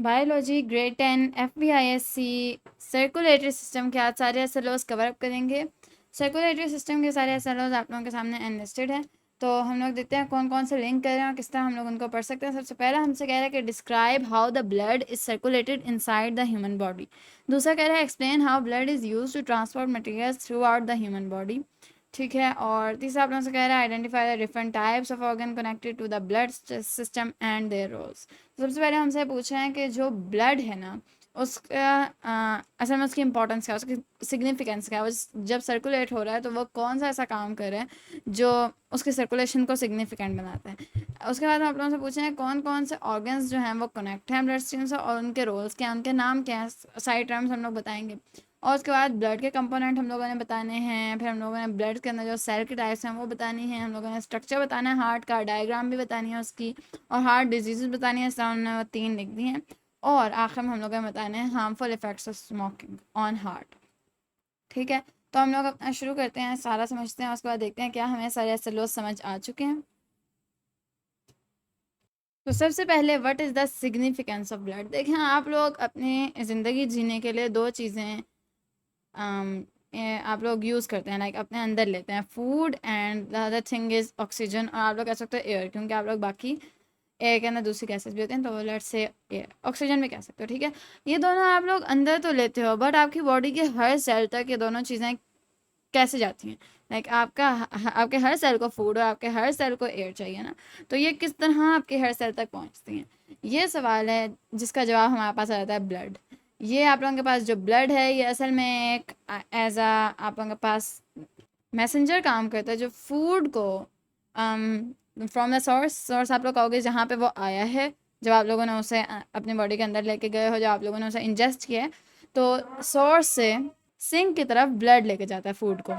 Biology grade 10 FBISC circulatory system के आज सारे SLOs कवर अप करेंगे। सर्कुलेटरी सिस्टम के सारे SLOs आप लोगों के सामने अनलिस्टेड है, तो हम लोग देखते हैं कौन कौन से लिंक कर रहे हैं और किस तरह हम लोग उनको पढ़ सकते हैं। सबसे पहला हमसे कह रहा है कि describe how the blood is circulated inside the human body. दूसरा कह रहा है explain how blood is use to transport materials throughout the human body. ठीक है, और तीसरा आप लोगों से कह रहा है identify the different types of organ connected to the blood system and their roles. सबसे पहले हमसे पूछ रहे हैं कि जो ब्लड है ना उसका असल में उसकी इंपॉर्टेंस क्या है, उसकी सिग्निफिकेंस क्या है, वो जब सर्कुलेट हो रहा है तो वो कौन सा ऐसा काम कर रहा है जो उसकी सर्कुलेशन को सिग्निफिकेंट बनाता है। उसके बाद हम आप लोगों से पूछे हैं कौन कौन से ऑर्गन्स जो हैं वो कनेक्ट हैं ब्लड स्ट्रीम से और उनके रोल्स क्या हैं, उनके नाम क्या हैं, साइड टर्म्स हम लोग बताएंगे। और उसके बाद ब्लड के कंपोनेंट हम लोगों ने बताने हैं, फिर हम लोगों ने ब्लड के अंदर जो सेल के टाइप्स हैं वो बतानी है, हम लोगों ने स्ट्रक्चर बताना है, हार्ट का डायग्राम भी बतानी है उसकी, और हार्ट डिजीज़ बतानी है, इस तरह उन्होंने वो 3 लिख दी हैं। और आखिर में हम लोगों ने बताने हैं harmful effects of smoking on heart. ठीक है, तो हम लोग अपना शुरू करते हैं, सारा समझते हैं, उसके बाद देखते हैं क्या हमें सारे SLOs समझ आ चुके हैं। तो सबसे पहले what is the significance of blood. देखें आप लोग अपनी ज़िंदगी जीने के लिए दो चीज़ें आप लोग यूज़ करते हैं, लाइक अपने अंदर लेते हैं, food and the other thing is oxygen, और आप लोग कह सकते हो एयर, क्योंकि आप लोग बाकी एयर के अंदर दूसरी गैसेस भी होते हैं, तो लेट्स से एयर ऑक्सीजन भी कह सकते हो। ठीक है, ये दोनों आप लोग अंदर तो लेते हो, बट आपकी बॉडी के हर सेल तक ये दोनों चीज़ें कैसे जाती हैं। लाइक आपके हर सेल को फूड और आपके हर सेल को एयर चाहिए ना, तो ये किस तरह आपके हर सेल तक पहुंचती हैं, ये सवाल है जिसका जवाब हमारे पास आ जाता है ब्लड। ये आप लोगों के पास जो ब्लड है ये असल में एक एज आ आप लोगों के पास मैसेंजर काम करता है जो फूड को फ्रॉम द सोर्स आप लोग कहोगे जहाँ पे वो आया है, जब आप लोगों ने उसे अपनी बॉडी के अंदर लेके गए हो, जब आप लोगों ने उसे इंजेस्ट किया है, तो सोर्स से सिंक की तरफ ब्लड लेके जाता है फूड को।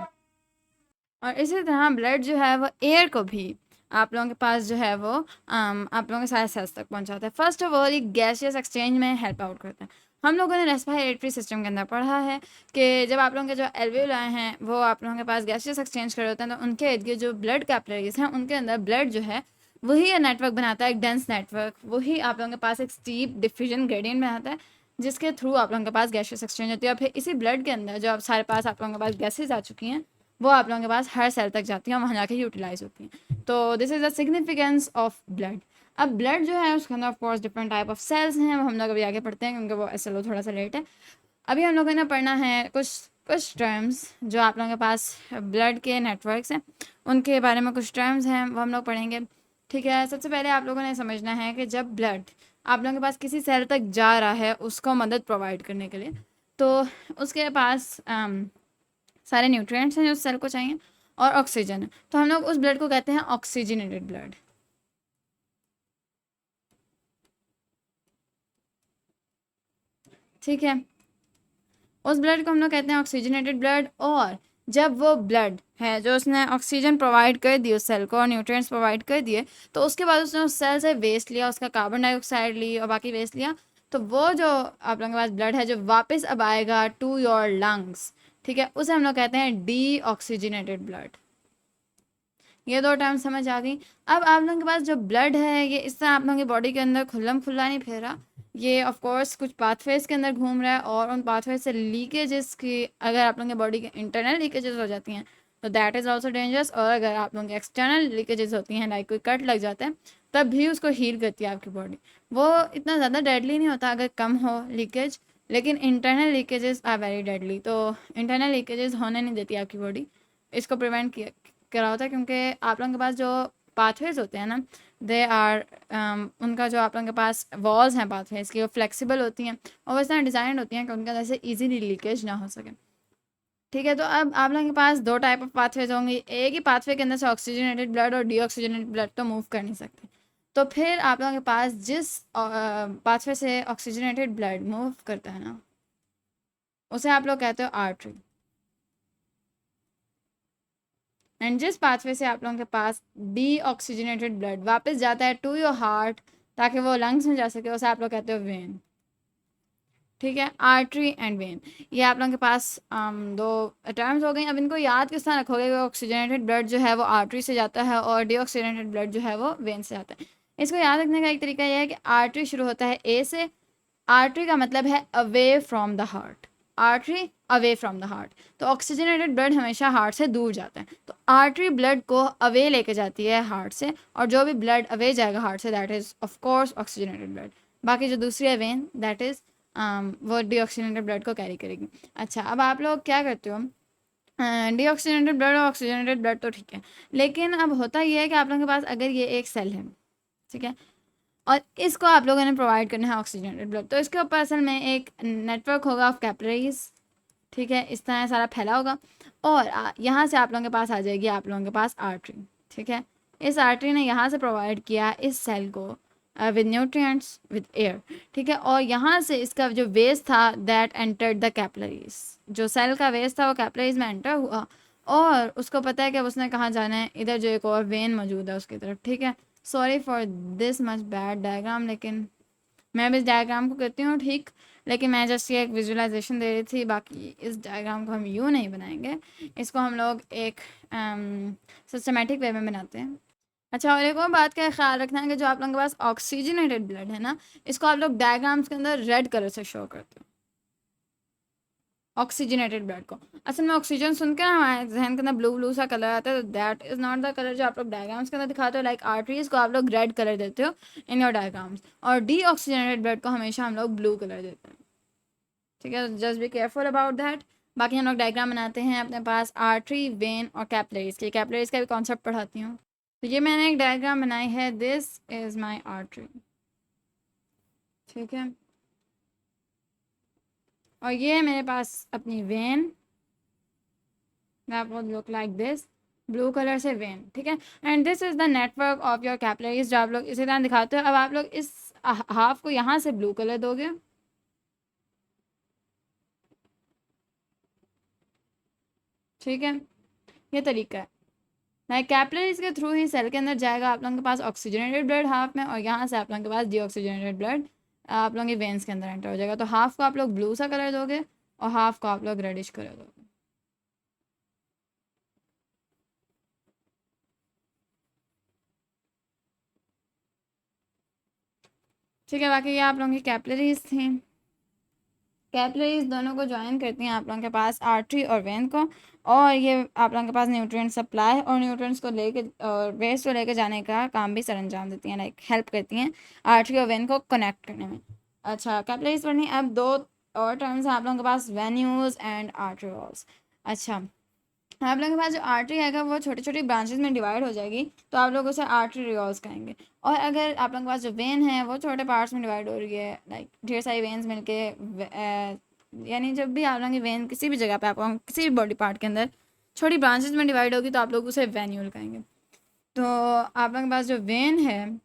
और इसी तरह ब्लड जो है वो एयर को भी आप लोगों के पास जो है वो आप लोगों के सारे सेल्स तक पहुंचाता है। फर्स्ट ऑफ ऑल ये गैसियस एक्सचेंज में हेल्प आउट करता है। हम लोगों ने रेस्पिरेटरी सिस्टम के अंदर पढ़ा है कि जब आप लोगों के जो एल्वेओलाई हैं वो आप लोगों के पास गैसियस एक्सचेंज कर होते हैं, तो उनके इर्द गिर्द जो ब्लड कैपिलरीज हैं उनके अंदर ब्लड जो है वही नेटवर्क बनाता है, एक डेंस नेटवर्क, वही आप लोगों के पास एक स्टीप डिफ्यूजन ग्रेडियंट बनाता है जिसके थ्रू आप लोगों के पास गैसियस एक्सचेंज होती है। और फिर इसी ब्लड के अंदर जो आप सारे पास आप लोगों के पास गैसेज आ चुकी हैं वो आप लोगों के पास हर सेल तक जाती हैं और वहाँ जाके यूटिलाइज होती हैं। तो this is the significance of blood. अब ब्लड जो है उसके अंदर of course different type of cells हैं, वो हम लोग अभी आगे पढ़ते हैं क्योंकि वो SLO थोड़ा सा लेट है। अभी हम लोगों ने पढ़ना है कुछ कुछ टर्म्स जो आप लोगों के पास ब्लड के नेटवर्क्स हैं उनके बारे में कुछ टर्म्स हैं वो हम लोग पढ़ेंगे। ठीक है, सबसे पहले आप लोगों ने समझना है कि जब ब्लड आप लोगों के पास किसी सेल तक जा रहा है उसको मदद प्रोवाइड करने के लिए, तो उसके पास सारे न्यूट्रिएंट्स हैं जो सेल को चाहिए और ऑक्सीजन है, तो हम लोग उस ब्लड को कहते हैं ऑक्सीजनेटेड ब्लड। ठीक है, उस ब्लड को हम लोग कहते हैं ऑक्सीजनेटेड ब्लड। और जब वो ब्लड है जो उसने ऑक्सीजन प्रोवाइड कर दी उस सेल को और न्यूट्रिएंट्स प्रोवाइड कर दिए, तो उसके बाद उसने उस सेल से वेस्ट लिया, उसका कार्बन डाइऑक्साइड ली और बाकी वेस्ट लिया, तो वो जो आप लोगों के पास ब्लड है जो वापस अब आएगा टू योर लंग्स, ठीक है, उसे हम लोग कहते हैं डी ऑक्सीजनेटेड ब्लड। ये दो टर्म समझ आ गई। अब आप लोगों के पास जो ब्लड है ये इस तरह आप लोगों की बॉडी के अंदर खुल्लम खुल्ला नहीं फिर रहा, ये ऑफ कोर्स कुछ पाथवेज के अंदर घूम रहा है, और उन पाथवेज से लीकेजेस की अगर आप लोगों की बॉडी के इंटरनल लीकेजेस हो जाती हैं तो दैट इज़ ऑल्सो डेंजरस, और अगर आप लोगों की एक्सटर्नल लीकेजेस होती हैं लाइक कोई कट लग जाता है तब भी उसको हील करती है आपकी बॉडी। वो इतना ज़्यादा डेडली नहीं होता अगर कम हो लीकेज, लेकिन internal leakages are very deadly, तो इंटरनल लीकेजेस होने नहीं देती आपकी बॉडी, इसको प्रिवेंट किया करा होता है क्योंकि आप लोगों के पास जो पाथवेज होते हैं ना दे आर उनका जो आप लोगों के पास वॉल्स हैं पाथवेज की वो फ्लेक्सिबल होती हैं और वो इस तरह डिज़ाइन होती हैं कि उनके अंदर से ईजीली लीकेज ना हो सके। ठीक है, तो अब आप लोगों के पास दो टाइप ऑफ पाथवेज होंगे, एक ही पाथवे के अंदर से ऑक्सीजनेटेड ब्लड और डीऑक्सीजनेटेड ब्लड तो मूव कर नहीं सकते, तो फिर आप लोगों के पास जिस पाथवे से ऑक्सीजनेटेड ब्लड मूव करता है ना उसे आप लोग कहते हो आर्टरी। एंड जिस पाथवे से आप लोगों के पास डी ऑक्सीजनेटेड ब्लड वापस जाता है टू योर हार्ट ताकि वो लंग्स में जा सके उसे आप लोग कहते हो वेन। ठीक है, आर्टरी एंड वेन, ये आप लोगों के पास दो टर्म्स हो गई। अब इनको याद किस तरह रखोगे, ऑक्सीजनेटेड ब्लड जो है वो आर्टरी से जाता है और डीऑक्सीजनेटेड ब्लड जो है वो वेन से जाता है। इसको याद रखने का एक तरीका यह है कि आर्टरी शुरू होता है ए से आर्टरी का मतलब है away from the heart, artery away from the heart. तो ऑक्सीजनेटेड ब्लड हमेशा हार्ट से दूर जाता है, तो आर्टरी ब्लड को अवे लेके जाती है हार्ट से, और जो भी ब्लड अवे जाएगा heart say that is of course oxygenated blood. बाकी जो दूसरी है वेन दैट इज़ वो डीऑक्सीजनेटेड ब्लड को कैरी करेगी। अच्छा, अब आप लोग क्या करते हो, डीऑक्सीजनेटेड ब्लड और ऑक्सीजनेटेड ब्लड तो ठीक है, लेकिन अब होता ये है कि आप लोगों के पास अगर ये एक सेल है, ठीक है, और इसको आप लोगों ने प्रोवाइड करना है ऑक्सीजनेटेड ब्लड, तो इसके ऊपर असल में एक नेटवर्क होगा ऑफ कैपिलरीज, ठीक है, इस तरह सारा फैला होगा, और यहाँ से आप लोगों के पास आ जाएगी आप लोगों के पास आर्टरी, ठीक है। इस आर्टरी ने यहाँ से प्रोवाइड किया इस सेल को विद न्यूट्रिएंट्स विद एयर, ठीक है, और यहाँ से इसका जो वेस्ट था दैट एंटर्ड द कैपिलरीज, जो सेल का वेस्ट था वो कैपिलरीज में एंटर हुआ, और उसको पता है कि अब उसने कहाँ जाना है, इधर जो एक और वेन मौजूद है उसकी तरफ, ठीक है। Sorry for this much bad diagram, लेकिन मैं अब इस डायग्राम को करती हूँ ठीक, लेकिन मैं जस्ट ये एक विजुअलाइजेशन दे रही थी, बाकी इस डायग्राम को हम यूँ नहीं बनाएंगे, इसको हम लोग एक सिस्टमेटिक वे में बनाते हैं। अच्छा, और एक और बात का ख्याल रखना है कि जो आप लोगों के पास ऑक्सीजनेटेड ब्लड है ना, इसको आप लोग डायग्राम्स के अंदर रेड कलर से शो करते हो, ऑक्सीजनेटेड ब्लड को। असल में ऑक्सीजन सुन के ना हमारे जहन के अंदर ब्लू ब्लू सा कलर आता है, तो that is not the colour जो आप लोग डायग्राम्स के अंदर दिखाते हो, लाइक आर्टरीज को आप लोग रेड कलर देते हो इन योर डायग्राम्स, और डी ऑक्सीजनेटेड ब्लड को हमेशा हम लोग ब्लू कलर देते हैं, ठीक है, just be careful about that. बाकी हम लोग डायग्राम बनाते हैं अपने पास आर्टरी, वेन और कैपिलरीज के, कैपिलरीज का भी कॉन्सेप्ट पढ़ाती हूँ। तो ये मैंने एक डायग्राम बनाई है, दिस इज़ माई आर्टरी, ठीक है, और ये है मेरे पास अपनी when, that would look like this, blue colour से वेन, ठीक है, and this is the network of your capillaries, जो आप लोग इसी तरह दिखाते हो। अब आप लोग इस हाफ को यहाँ से ब्लू कलर दोगे, ठीक है, ये तरीका है, लाइक कैपिलरीज के थ्रू ही सेल के अंदर जाएगा आप लोगों के पास ऑक्सीजनेटेड ब्लड हाफ में, और यहाँ से आप लोगों के पास डीऑक्सीजनेटेड ब्लड आप लोगों की वेन्स के अंदर एंटर हो जाएगा। तो हाफ को आप लोग ब्लू सा कलर दोगे और हाफ को आप लोग रेडिश कलर दोगे, ठीक है। बाकी ये आप लोगों की कैपिलरीज थी, कैपिलरीज दोनों को ज्वाइन करती हैं आप लोगों के पास आर्टरी और वेन को, और ये आप लोगों के पास न्यूट्रिएंट सप्लाई और न्यूट्रिएंट्स को लेके और वेस्ट को लेके जाने का काम भी सरअंजाम देती हैं, लाइक हेल्प करती हैं आर्टरी और वेन को कनेक्ट करने में। अच्छा, कैपिलरीज पढ़नी, अब दो और टर्म्स हैं आप लोगों के पास, वेन्यूज़ एंड आर्टरीओल्स। अच्छा, आप लोगों के पास जो आर्टरी आएगा वो छोटी छोटी ब्रांचेस में डिवाइड हो जाएगी, तो आप लोग उसे आर्टरीओल्स कहेंगे, और अगर आप लोगों के पास जो वेन है वो छोटे पार्ट्स में डिवाइड हो रही है, लाइक ढेर सारी वेन्स मिलके यानी जब भी आप लोगों की वेन किसी भी जगह पे आप किसी भी बॉडी पार्ट के अंदर छोटी ब्रांचेस में डिवाइड होगी तो आप लोग उसे वेन्यूल कहेंगे। तो आप लोगों के पास जो वेन है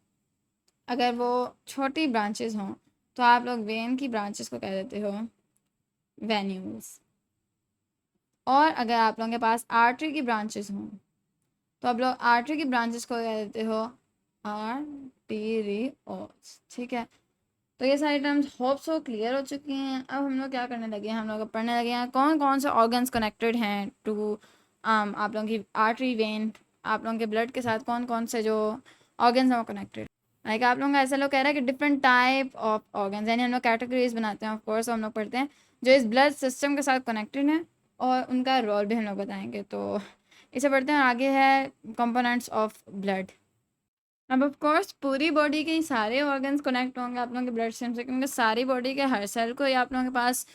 अगर वो छोटी ब्रांचेस हों तो आप लोग वेन की ब्रांचेस को कह देते हो वेन्यूल्स, और अगर आप लोगों के पास आर्टरी की ब्रांचेस हों तो आप लोग आर्टरी की ब्रांचेस को कह देते हो आर्टेरियोल्स, ठीक है। तो ये सारी टर्म्स होप सो क्लियर हो चुकी हैं। अब हम लोग क्या करने लगे हैं, हम लोग अब पढ़ने लगे हैं कौन कौन से ऑर्गन्स कनेक्टेड हैं टू आप लोगों की आर्टरी वेन, आप लोगों के ब्लड के साथ कौन कौन से जो ऑर्गन्स हैं वो कनेक्टेड, लाइक आप लोग ऐसा लोग कह रहे हैं कि डिफरेंट टाइप ऑफ ऑर्गन्स, यानी हम लोग कैटेगरीज बनाते हैं, ऑफ कोर्स हम लोग पढ़ते हैं जो इस ब्लड सिस्टम के साथ कनेक्टेड हैं और उनका रोल भी हम लोग बताएंगे। तो इसे पढ़ते हैं, आगे है कंपोनेंट्स ऑफ ब्लड। अब ऑफ कोर्स पूरी बॉडी के सारे ऑर्गन्स कनेक्ट होंगे आप लोगों के ब्लड सिस्टम से, क्योंकि सारी बॉडी के हर सेल को या आप लोगों के पास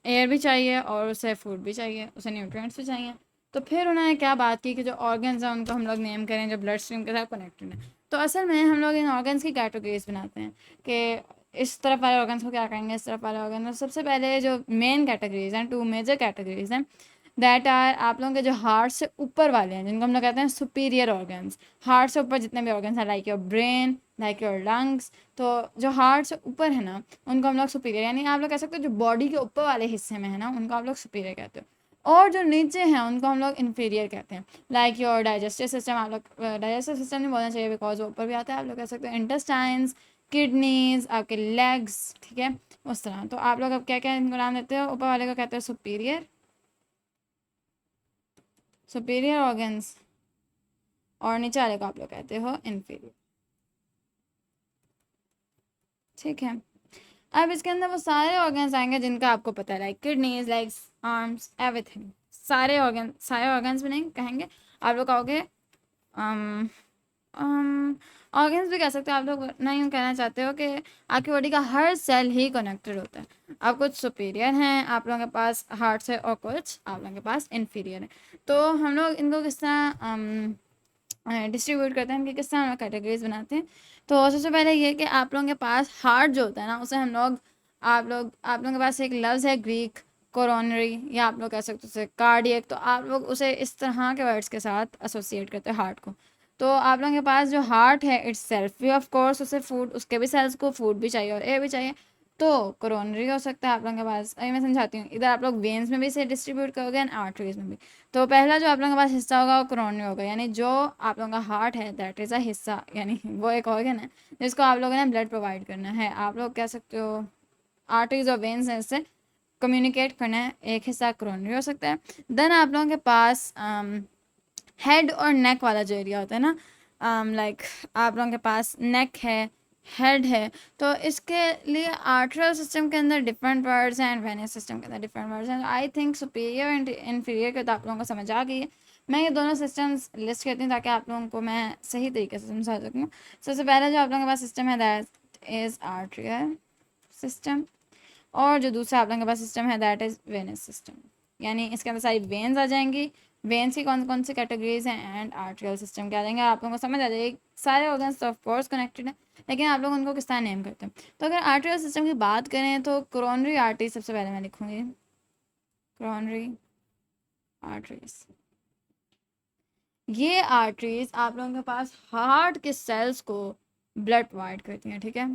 एयर भी चाहिए और उसे फूड भी चाहिए, उसे न्यूट्रिएंट्स भी चाहिए। तो फिर उन्होंने क्या बात की कि जो ऑर्गन्स हैं उनको हम लोग नेम करें जो ब्लड स्ट्रीम के साथ कनेक्टेड हैं। तो असल में हम लोग इन ऑर्गन्स की कैटेगरीज बनाते हैं कि इस तरफ वाले ऑर्गन्स को क्या करेंगे, इस तरफ वाले ऑर्गन। सबसे पहले जो मेन कैटेगरीज हैं, टू मेजर कैटेगरीज हैं, दैट आर आप लोगों के जो हार्ट से ऊपर वाले हैं जिनको हम लोग कहते हैं सुपीरियर ऑर्गन्स। हार्ट से ऊपर जितने भी ऑर्गन्स हैं like your brain, like your lungs, तो जो हार्ट से ऊपर है ना उनको हम लोग सुपीरियर, यानी आप लोग कह सकते हो जो बॉडी के ऊपर वाले हिस्से में है ना उनको आप लोग सुपीरियर कहते हो, और जो नीचे हैं उनको हम लोग इन्फीरियर कहते हैं, लाइक योर डाइजेस्टिव सिस्टम। आप लोग डाइजेस्टिव सिस्टम नहीं बोलना चाहिए बिकॉज वो ऊपर भी आता है, आप लोग कह सकते हो इंटेस्टाइन्स, किडनीज, आपके लेग्स, ठीक है, उस तरह। तो आप लोग अब क्या क्या इनको नाम देते हो, ऊपर वाले को कहते हो सुपीरियर, सुपीरियर ऑर्गन्स, और नीचे वाले को आप लोग कहते हो इन्फीरियर, ठीक है। अब इसके अंदर वो सारे ऑर्गन्स आएंगे जिनका आपको पता है, like kidneys, legs, arms, everything, सारे ऑर्गन्स भी नहीं कहेंगे, आप लोग कहोगे ऑर्गन्स भी कह सकते हो आप लोग। नहीं यूँ कहना चाहते हो कि आपकी बॉडी का हर सेल ही कनेक्टेड होता है। आप कुछ सुपीरियर हैं आप लोगों के पास हार्ट से, और कुछ आप लोगों के पास इन्फीरियर है। तो हम लोग इनको किस तरह डिस्ट्रीब्यूट करते हैं, इनकी किस तरह कैटेगरीज बनाते हैं। तो सबसे पहले ये कि आप लोगों के पास हार्ट जो होता है ना, उसे हम लोग आप लोगों के पास एक लफ्ज़ है ग्रीक कोरोनरी, या आप लोग कह सकते हो उसे कार्डियक। तो आप लोग उसे इस तरह के वर्ड्स के साथ एसोसिएट करते हैं हार्ट को। तो आप लोगों के पास जो हार्ट है इट्स सेल्फ भी ऑफ कोर्स उसे फूड, उसके भी सेल्स को फूड भी चाहिए और एयर भी चाहिए, तो कोरोनरी हो सकता है आप लोगों के पास। अभी मैं समझाती हूँ, इधर आप लोग वेन्स में भी इसे डिस्ट्रीब्यूट करोगे एंड आर्टरीज में भी। तो पहला जो आप लोगों के पास हिस्सा होगा वो कोरोनरी होगा, यानी जो आप लोगों का हार्ट है दैट इज़ अ हिस्सा, यानी वो एक ऑर्गन है जिसको आप लोगों ने ब्लड प्रोवाइड करना है। आप लोग कह सकते हो आर्टरीज और वेन्स हैं, इससे कम्युनिकेट करना है, एक हिस्सा कोरोनरी हो सकता है। देन आप लोगों के पास हेड और नेक वाला जो एरिया होता है ना, लाइक आप लोगों के पास नेक है, हेड है, तो इसके लिए आर्टरियल सिस्टम के अंदर डिफरेंट वर्ड्स हैं एंड वेनियस सिस्टम के अंदर डिफरेंट वर्ड्स हैं। I think superior and inferior के तो आप लोगों को समझ आ गई है। मैं ये दोनों सिस्टम्स लिस्ट करती हूँ ताकि आप लोगों को मैं सही तरीके से समझा सकूँ। सबसे पहले जो आप लोगों के पास सिस्टम है दैट इज़ आर्टरियल सिस्टम, और जो दूसरा आप लोगों के पास सिस्टम है दैट इज़ वेनस सिस्टम, यानी इसके अंदर सारी वेन्स आ जाएंगी। वेन्स की कौन कौन सी कैटेगरीज हैं एंड आर्टरियल सिस्टम क्या आ जाएंगे, आप लोगों को समझ आ जाएगी। सारे ऑर्गन्स तो ऑफ कोर्स कनेक्टेड हैं, लेकिन आप लोग उनको किस तरह नेम करते हैं। तो अगर आर्टरियल सिस्टम की बात करें तो कोरोनरी आर्टरी सबसे पहले मैं लिखूंगी, कोरोनरी आर्टरीज। ये आर्टरीज आप लोगों के पास हार्ट के सेल्स को ब्लड प्रोवाइड करती हैं, ठीक है,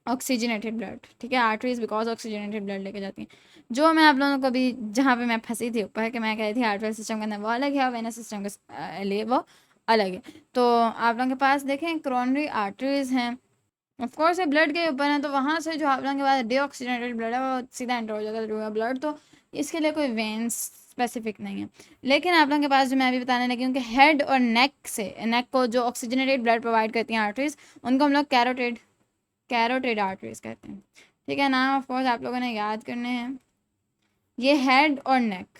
ऑक्सीजनेटेड ब्लड, ठीक है। आर्टरीज बिकॉज ऑक्सीजनेटेड ब्लड लेके जाती हैं। जो मैं आप लोगों को भी जहाँ पे मैं फंसी थी ऊपर कि मैं कह रही थी आर्टरियल सिस्टम के अंदर वो अलग है और वेनस सिस्टम के लिए वो अलग है। तो आप लोगों के पास देखें कोरोनरी आर्टरीज हैं, ऑफ कोर्स ये ब्लड के ऊपर है, तो वहाँ से जो आप लोगों के पास डीऑक्सीजनेटेड ब्लड है वो सीधा एंटर हो जाता है ब्लड, तो इसके लिए कोई वेन्स स्पेसिफिक नहीं है। लेकिन आप लोगों के पास जो मैं अभी बताने लगी हूँ कि हेड और नेक से, नेक को जो ऑक्सीजनेटेड ब्लड प्रोवाइड करती हैं आर्टरीज, उनको हम लोग कैरोटिड आर्टरीज कहते हैं, ठीक है। नाम ऑफ कोर्स आप लोगों ने याद करने हैं। ये हेड और नेक,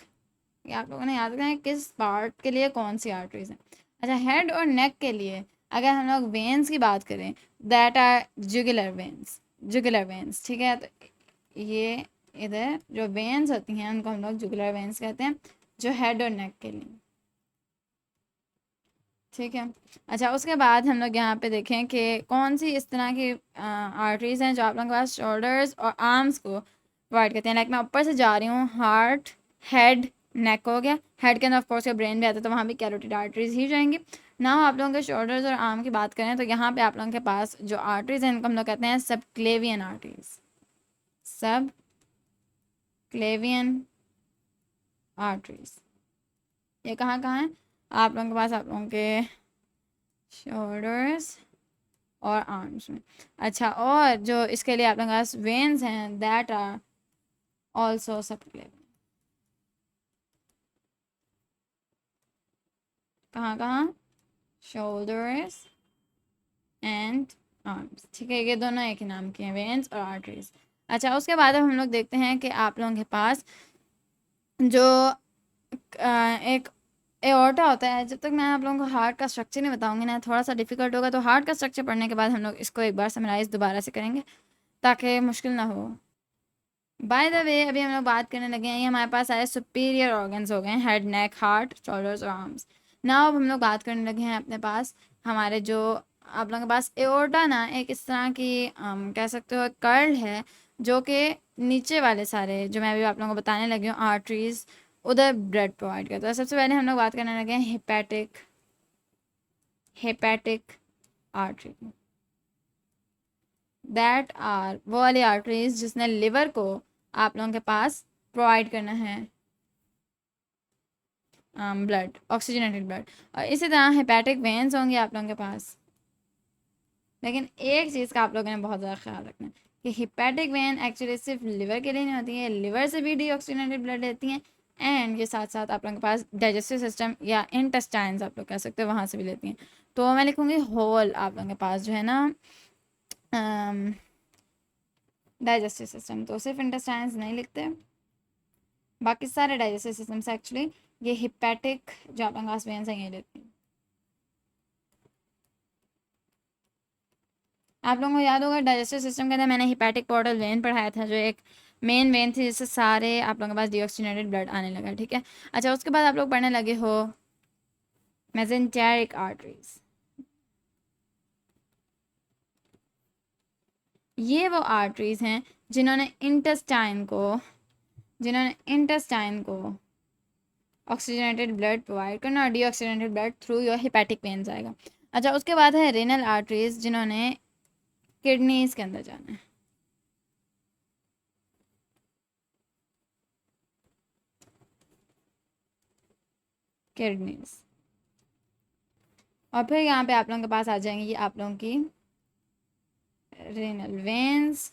ये आप लोगों ने याद करना है किस पार्ट के लिए कौन सी आर्टरीज हैं। अच्छा, हेड और नेक के लिए अगर हम लोग वेन्स की बात करें that are jugular veins, jugular veins, ठीक है। तो ये इधर जो वेन्स होती हैं उनको हम लोग जुगुलर वेन्स कहते हैं, जो हेड और नेक के लिए, ठीक है। अच्छा, उसके बाद हम लोग यहाँ पे देखें कि कौन सी इस तरह की आर्टरीज हैं जो आप लोगों के पास शोल्डर्स और आर्म्स को प्रोवाइड करते हैं। लाइक मैं ऊपर से जा रही हूँ, हार्ट, हेड, नेक हो गया, हेड के अंदर ऑफ कोर्स ब्रेन भी आता है तो वहाँ भी कैरोटिड आर्टरीज ही जाएंगी ना। आप लोगों के शोल्डर्स और आर्म की बात करें तो यहाँ पे आप लोगों के पास जो आर्टरीज हैं इनको हम लोग कहते हैं सब क्लेवियन आर्टरीज, सब क्लेवियन आर्टरीज। ये कहाँ कहाँ है आप लोगों के पास, आप लोगों के शोल्डर्स और आर्म्स में। अच्छा, और जो इसके लिए आप लोगों के पास वेन्स हैं दैट आर ऑल्सो सबक्लेवियन, कहाँ कहाँ, शोल्डर्स एंड आर्म्स, ठीक है। ये दोनों एक ही नाम के हैं, वेन्स और आर्टरीज। अच्छा, उसके बाद अब हम लोग देखते हैं कि आप लोगों के पास जो एक एओर्टा होता है। जब तक मैं आप लोगों को हार्ट का स्ट्रक्चर नहीं बताऊंगी ना, थोड़ा सा डिफिकल्ट होगा, तो हार्ट का स्ट्रक्चर पढ़ने के बाद हम लोग इसको एक बार समराइज दोबारा से करेंगे ताकि मुश्किल ना हो। बाय द वे अभी हम लोग बात करने लगे हैं, ये हमारे पास सारे सुपीरियर ऑर्गन्स हो गए हैं, हेड, नेक, हार्ट, शोल्डर्स और आर्म्स। नाउ अब हम लोग बात करने लगे हैं अपने पास हमारे जो आप लोगों के पास एओर्टा ना एक इस तरह की कह सकते हो कर्ल है जो कि नीचे वाले सारे जो मैं अभी आप लोगों को बताने लगी हूँ आर्टरीज उधर ब्लड प्रोवाइड करता है। सबसे पहले हम लोग बात करने लगे हैं हेपेटिक आर्टरी, दैट आर वो वाली आर्टरीज जिसने लिवर को आप लोगों के पास प्रोवाइड करना है ब्लड, ऑक्सीजनेटेड ब्लड। और इसी तरह हेपेटिक वेन्स होंगे आप लोगों के पास। लेकिन एक चीज़ का आप लोगों ने बहुत ज़्यादा ख्याल रखना है कि हिपैटिक वेन एक्चुअली सिर्फ लिवर के लिए नहीं होती है, लिवर से भी डीऑक्सीजनेटेड ब्लड लेती हैं एंड ये साथ साथ आप लोगों के पास डाइजेस्टिव सिस्टम या इंटेस्टाइन्स आप लोग कह सकते हैं वहाँ से भी लेती हैं। तो मैं लिखूँगी होल आप लोगों के पास जो है ना डाइजेस्टिव सिस्टम, तो सिर्फ इंटेस्टाइन्स नहीं लिखते, बाकी सारे डाइजेस्टिव सिस्टम से एक्चुअली ये हिपैटिक जो आप लोगों के पास वेन्स हैं ये लेते हैं। आप लोगों को याद होगा डाइजेस्टिव सिस्टम के अंदर मैंने हिपैटिक पोर्टल वेन पढ़ाया था, जो एक मेन वेन थी जिससे सारे आप लोगों के पास डीऑक्सीजनेटेड ब्लड आने लगा, ठीक है। अच्छा, उसके बाद आप लोग पढ़ने लगे हो मेसेंटेरिक आर्टरीज। ये वो आर्टरीज हैं जिन्होंने इंटेस्टाइन को ऑक्सीजनेटेड ब्लड प्रोवाइड करना और deoxygenated blood through your hepatic veins आएगा। अच्छा, उसके बाद है रेनल आर्टरीज, जिन्होंने किडनीज के अंदर जाना है। किडनीज, और फिर यहाँ पे आप लोगों के पास आ जाएंगी ये आप लोगों की रेनल वेन्स,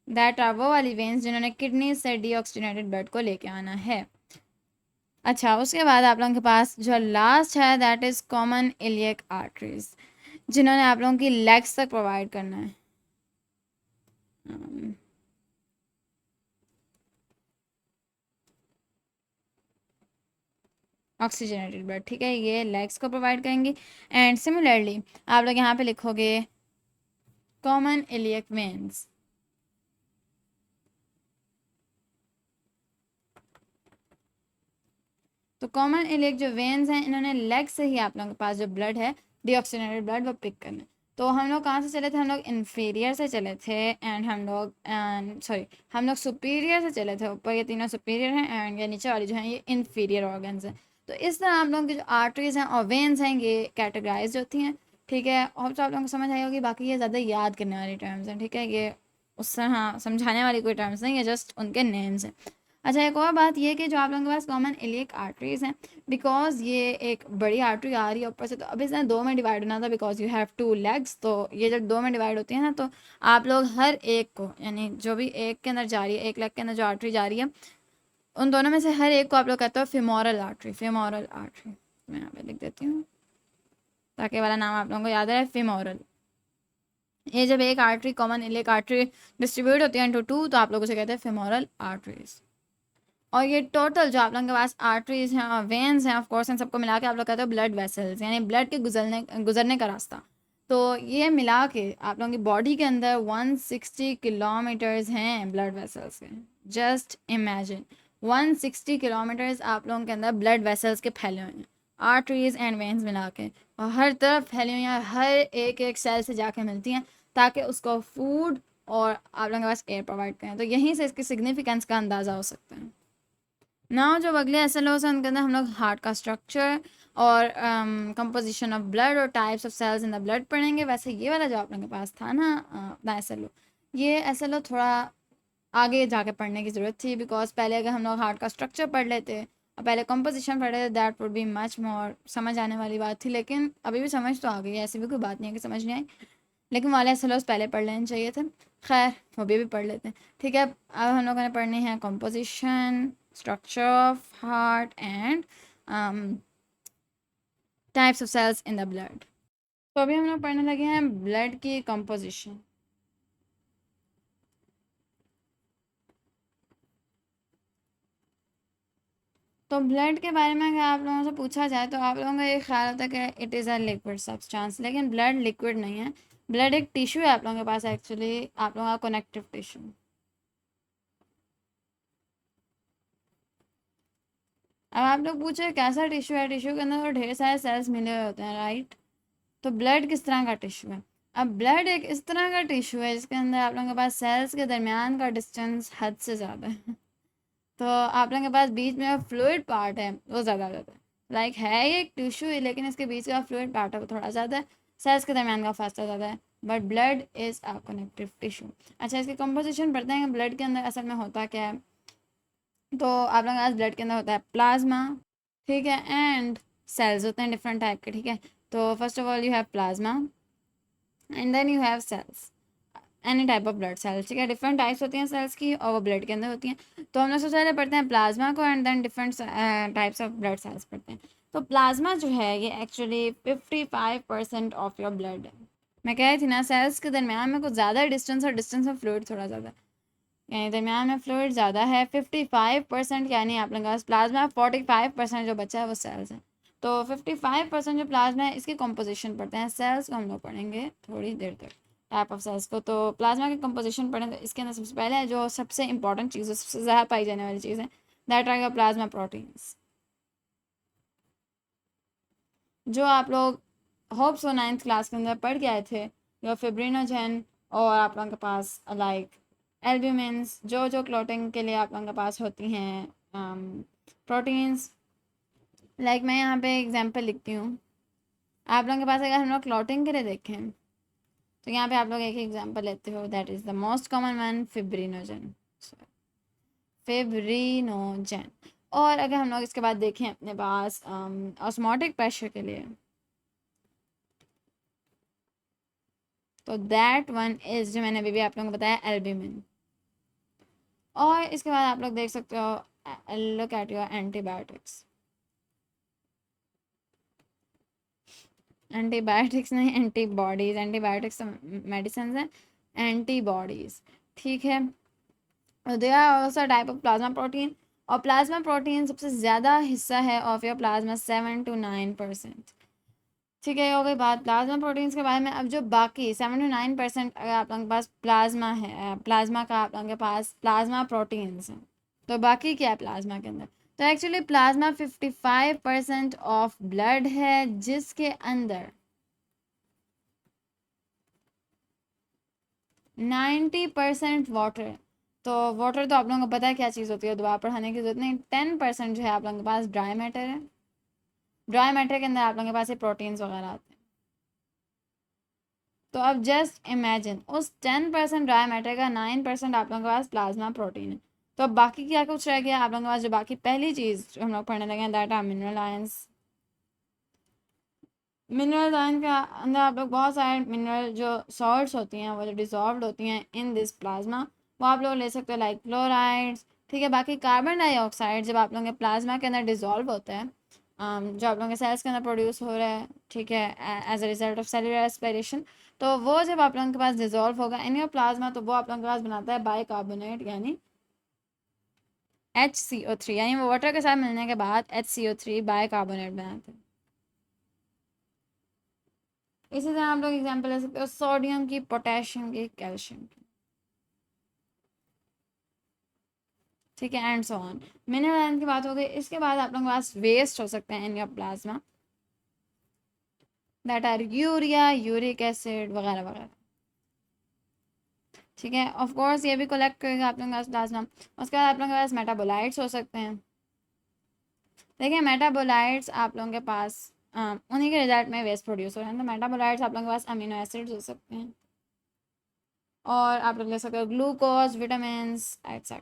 दैट आर वो वाली वेन्स जिन्होंने किडनी से डीऑक्सीजनेटेड ब्लड को लेके आना है। अच्छा, उसके बाद आप लोगों के पास जो लास्ट है that is common iliac arteries, जिन्होंने आप लोगों की लेग्स तक प्रोवाइड करना है ऑक्सीजनेटेड ब्लड, ठीक है, ये लेग्स को प्रोवाइड करेंगी। एंड सिमिलरली आप लोग यहाँ पे लिखोगे कॉमन इलियक वेन्स, तो कॉमन इलियक जो वेन्स हैं इन्होंने लेग से ही आप लोगों के पास जो ब्लड है डीऑक्सीजनेटेड ब्लड वो पिक करना है। तो हम लोग कहाँ से चले थे, हम लोग इन्फीरियर से चले थे, एंड हम लोग सुपीरियर से चले थे, ऊपर ये तीनों सुपीरियर हैं एंड ये नीचे वाली जो हैं ये इन्फीरियर ऑर्गन्स हैं। तो इस तरह आप लोगों की जो आर्टरीज हैं और वेन्स हैं ये कैटेगराइज होती हैं, ठीक है। और तो आप लोगों को समझ आई होगी, बाकी ये ज़्यादा याद करने वाली टर्म्स हैं, ठीक है, ये उस तरह समझाने वाली कोई टर्म्स नहीं है, जस्ट उनके नेम्स हैं। अच्छा, एक और बात ये कि जो आप लोगों के पास कॉमन इलियक आर्टरीज हैं, बिकॉज ये एक बड़ी आर्टरी आ रही है ऊपर से, तो अब इसने दो में डिवाइड होना था, because you have two legs, तो ये जब दो में डिवाइड होती है ना, तो आप लोग हर एक को, यानी जो भी एक के अंदर जा रही है, एक लेग के अंदर जो आर्टरी जा रही है, उन दोनों में से हर एक को आप लोग कहते हो फिमोरल आर्टरी। फिमोरल आर्टरी मैं यहाँ पे लिख देती हूँ ताकि वाला नाम आप लोगों को याद रहे, फिमोरल। ये जब एक artery common iliac artery distribute होती है इनटू टू, तो आप लोग उसे कहते हैं फिमोरल आर्टरीज। और ये टोटल जो आप लोगों के पास आर्टरीज हैं और वेन्स हैं, ऑफ कोर्स इन सबको मिला के आप लोग कहते हो ब्लड वेसल्स, यानी ब्लड के गुजरने का रास्ता। तो ये मिला के आप लोगों की बॉडी के अंदर 160 किलोमीटर्स हैं ब्लड वेसल्स के। जस्ट इमेजिन 160 किलोमीटर्स आप लोगों के अंदर ब्लड वेसल्स के फैले हुए हैं, आर्टरीज एंड वेन्स मिला के, और हर तरफ फैली हुई हैं, हर एक एक सेल से जाके मिलती हैं ताकि उसको फूड और आप लोगों के पास एयर प्रोवाइड करें। तो यहीं से इसकी सिग्निफिकेंस का अंदाज़ा हो सकता है ना। जो अगले SLOs हैं उनके अंदर हम लोग हार्ट का स्ट्रक्चर और कंपोजिशन ऑफ ब्लड और types of cells in the blood पढ़ेंगे। वैसे ये वाला जो आप लोगों के पास था ना अपना SLO, ये SLO थोड़ा आगे जाके पढ़ने की ज़रूरत थी, बिकॉज पहले अगर हम लोग हार्ट का स्ट्रक्चर पढ़ लेते और पहले कंपोजिशन पढ़ लेते that would be much more समझ आने वाली बात थी। लेकिन अभी भी समझ तो आ गई है, ऐसी भी कोई बात नहीं है कि समझ नहीं आई, लेकिन वाले SLOs पहले पढ़ लेने चाहिए थे। खैर वो भी पढ़ लेते हैं, ठीक है। अब हम लोगों ने पढ़नी है composition, structure of heart and types of cells in the blood। तो अभी हम लोग पढ़ने लगे हैं ब्लड की कंपोजिशन। तो ब्लड के बारे में अगर आप लोगों से पूछा जाए तो आप लोगों का ये ख्याल होता है कि it is a liquid substance, लेकिन ब्लड लिक्विड नहीं है। ब्लड एक टिश्यू है आप लोगों के पास, एक्चुअली आप लोगों का कनेक्टिव टिश्यू। अब आप लोग पूछे कैसा टिश्यू है, टिश्यू के अंदर तो ढेर सारे सेल्स मिले हुए होते हैं, राइट। तो ब्लड किस तरह का टिश्यू है? अब ब्लड एक इस तरह का टिश्यू है जिसके अंदर आप लोगों के पास सेल्स के दरमियान का डिस्टेंस हद से ज़्यादा है। तो आप लोगों के पास बीच में फ्लूइड पार्ट है वो ज़्यादा ज़्यादा है, लाइक है ये एक टिश्यू है लेकिन इसके बीच का फ्लूइड पार्ट है वो थोड़ा ज़्यादा है, सेल्स के दरमियान का फासला ज़्यादा है, but blood is a connective tissue. अच्छा, इसकी कंपोजिशन पढ़ते हैं ब्लड के अंदर असल में होता क्या है। तो आप लोगों के पास ब्लड के अंदर होता है प्लाज्मा, ठीक है, एंड सेल्स होते हैं डिफरेंट टाइप के, ठीक है। तो first of all you have plasma and then you have cells, any type of blood cells, ठीक है। डिफरेंट टाइप्स होती हैं सेल्स की और वो ब्लड के अंदर होती हैं। तो हम लोग सबसे पहले पढ़ते हैं प्लाज्मा को and then different types of blood cells पढ़ते हैं। तो प्लाज्मा जो है ये एक्चुअली 55% ऑफ योर ब्लड है। मैं कह रही थी ना, सेल्स के दरमियान में कुछ ज़्यादा डिस्टेंस और डिस्टेंस में फ्लूइड थोड़ा ज़्यादा, यानी दरमियान में फ्लूइड ज़्यादा है 55%, यानी आप लोगों के पास प्लाज्मा 45% जो बचा है वो सेल्स हैं। तो 55% जो प्लाज्मा है इसकी कंपोजिशन पढ़ते हैं, सेल्स को हम लोग पढ़ेंगे थोड़ी देर तक, टाइप ऑफ सेल्स को। तो प्लाज्मा की कंपोजिशन पढ़ें तो इसके अंदर सबसे पहले जो सबसे इंपॉर्टेंट चीज़ है, सबसे ज़्यादा पाई जाने वाली चीज़ है, that are your plasma proteins, जो आप लोग होप्स वो 9th क्लास के अंदर पढ़ के आए थे, योर फिब्रिनोजेन, और आप लोगों के पास लाइक एल्ब्यूमिन्स, जो क्लोटिंग के लिए आप लोगों के पास होती हैं प्रोटीन्स। लाइक मैं यहाँ पे एग्जांपल लिखती हूँ, आप लोगों के पास अगर हम लोग क्लॉटिंग के लिए देखें तो यहाँ पे आप लोग एक एग्जांपल लेते हो, that is the most common one, fibrinogen, fibrinogen. और अगर हम लोग इसके बाद देखें अपने पास ऑस्मोटिक प्रेशर के लिए, तो दैट वन इज़, जो मैंने अभी भी आप लोगों को बताया, एल्ब्यूमिन। और इसके बाद आप लोग देख सकते हो, look at your antibiotics, antibiotics नहीं, एंटीबॉडीज़, एंटीबायोटिक्स तो मेडिसिन हैं, एंटीबॉडीज़, ठीक है। They are also type of plasma protein, और प्लाज्मा प्रोटीन सबसे ज़्यादा हिस्सा है ऑफ योर प्लाज्मा, 7 to 9%। ठीक है, हो गई बात प्लाज्मा प्रोटीन्स के बारे में। अब जो बाकी 7 to 9% अगर आप लोगों के पास प्लाज्मा है, प्लाज्मा का आप लोगों के पास प्लाज्मा प्रोटीन्स हैं, तो बाकी क्या है प्लाज्मा के अंदर? तो एक्चुअली प्लाज्मा 55% ऑफ ब्लड है, जिसके अंदर 90% वाटर है। तो वाटर तो आप लोगों को पता है क्या चीज़ होती है, दोबारा पढ़ाने की जरूरत नहीं। 10% जो है आप लोगों के पास ड्राई मैटर है, ड्राई मैटर के अंदर आप लोगों के पास ये प्रोटीन्स वगैरह आते हैं। तो अब जस्ट इमेजिन, उस 10% ड्राई मैटर का 9% आप लोगों के पास प्लाज्मा प्रोटीन है। तो अब बाकी क्या कुछ रह गया आप लोगों के पास? जो बाकी पहली चीज़ जो हम लोग पढ़ने लगे हैं, that are mineral ions. Mineral ion के अंदर आप लोग बहुत सारे मिनरल जो सॉल्ट्स होती हैं, वो जो डिजॉल्व होती हैं इन दिस प्लाज्मा, वो आप लोग ले सकते हो, लाइक क्लोराइड्स, ठीक है। बाकी कार्बन डाइऑक्साइड जब आप लोगों के प्लाज्मा के अंदर डिजॉल्व होता है, जो आप लोगों के सेल्स के अंदर प्रोड्यूस हो रहा है, ठीक है, as a result of cellular respiration, तो वो जब आप लोगों के पास डिजॉल्व होगा इन योर प्लाज्मा, तो वो आप लोगों के पास बनाता है बाइकार्बोनेट, यानी HCO3, यानी वो वाटर के साथ मिलने के बाद HCO3 बाइकार्बोनेट बनाते हैं। इसी तरह आप लोग एग्जाम्पल ले सकते हो सोडियम की, पोटेशियम की, कैल्शियम की, ठीक है, and so on. Mineral ion की बात हो गई। इसके बाद आप लोगों के पास वेस्ट हो सकते हैं in your plasma, that are urea, uric acid वगैरह वगैरह, ठीक है। ऑफ कोर्स ये भी कलेक्ट करेगा आप लोगों के पास प्लाज्मा। उसके बाद आप लोगों के पास मेटाबोलाइट्स हो सकते हैं। देखिए मेटाबोलाइट्स आप लोगों के पास उन्हीं के रिजल्ट में वेस्ट प्रोड्यूस हो रहे हैं, तो मेटाबोलाइट्स आप लोगों के पास अमीनो एसिड्स हो सकते हैं, और आप लोग ले सकते हो ग्लूकोज, विटामिन एक्सेट्रा,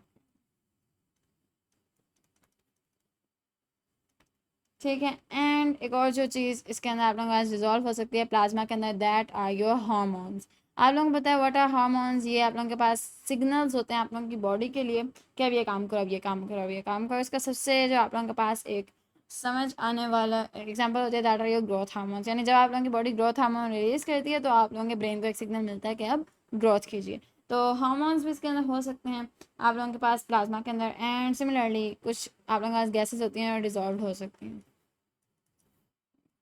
ठीक है। एंड एक और जो चीज़ इसके अंदर आप लोगों के पास डिजॉल्व हो सकती है प्लाज्मा के अंदर, दैट आर योर हार्मोन्स। आप लोगों को पता है व्हाट आर हार्मोन्स? ये आप लोगों के पास सिग्नल्स होते हैं आप लोगों की बॉडी के लिए कि अब ये काम करो, अब ये काम करो, अब ये काम करो। इसका सबसे जो आप लोगों के पास एक समझ आने वाला एग्जाम्पल होता है, that are your growth hormones. यानी जब आप लोगों की बॉडी ग्रोथ हार्मोन रिलीज करती है, तो आप लोगों के ब्रेन को एक सिग्नल मिलता है कि अब ग्रोथ कीजिए। तो हार्मोन्स भी इसके अंदर हो सकते हैं आप लोगों के पास प्लाज्मा के अंदर। एंड सिमिलरली कुछ आप लोगों के पास गैसेज होती हैं और डिजॉल्व हो सकती हैं,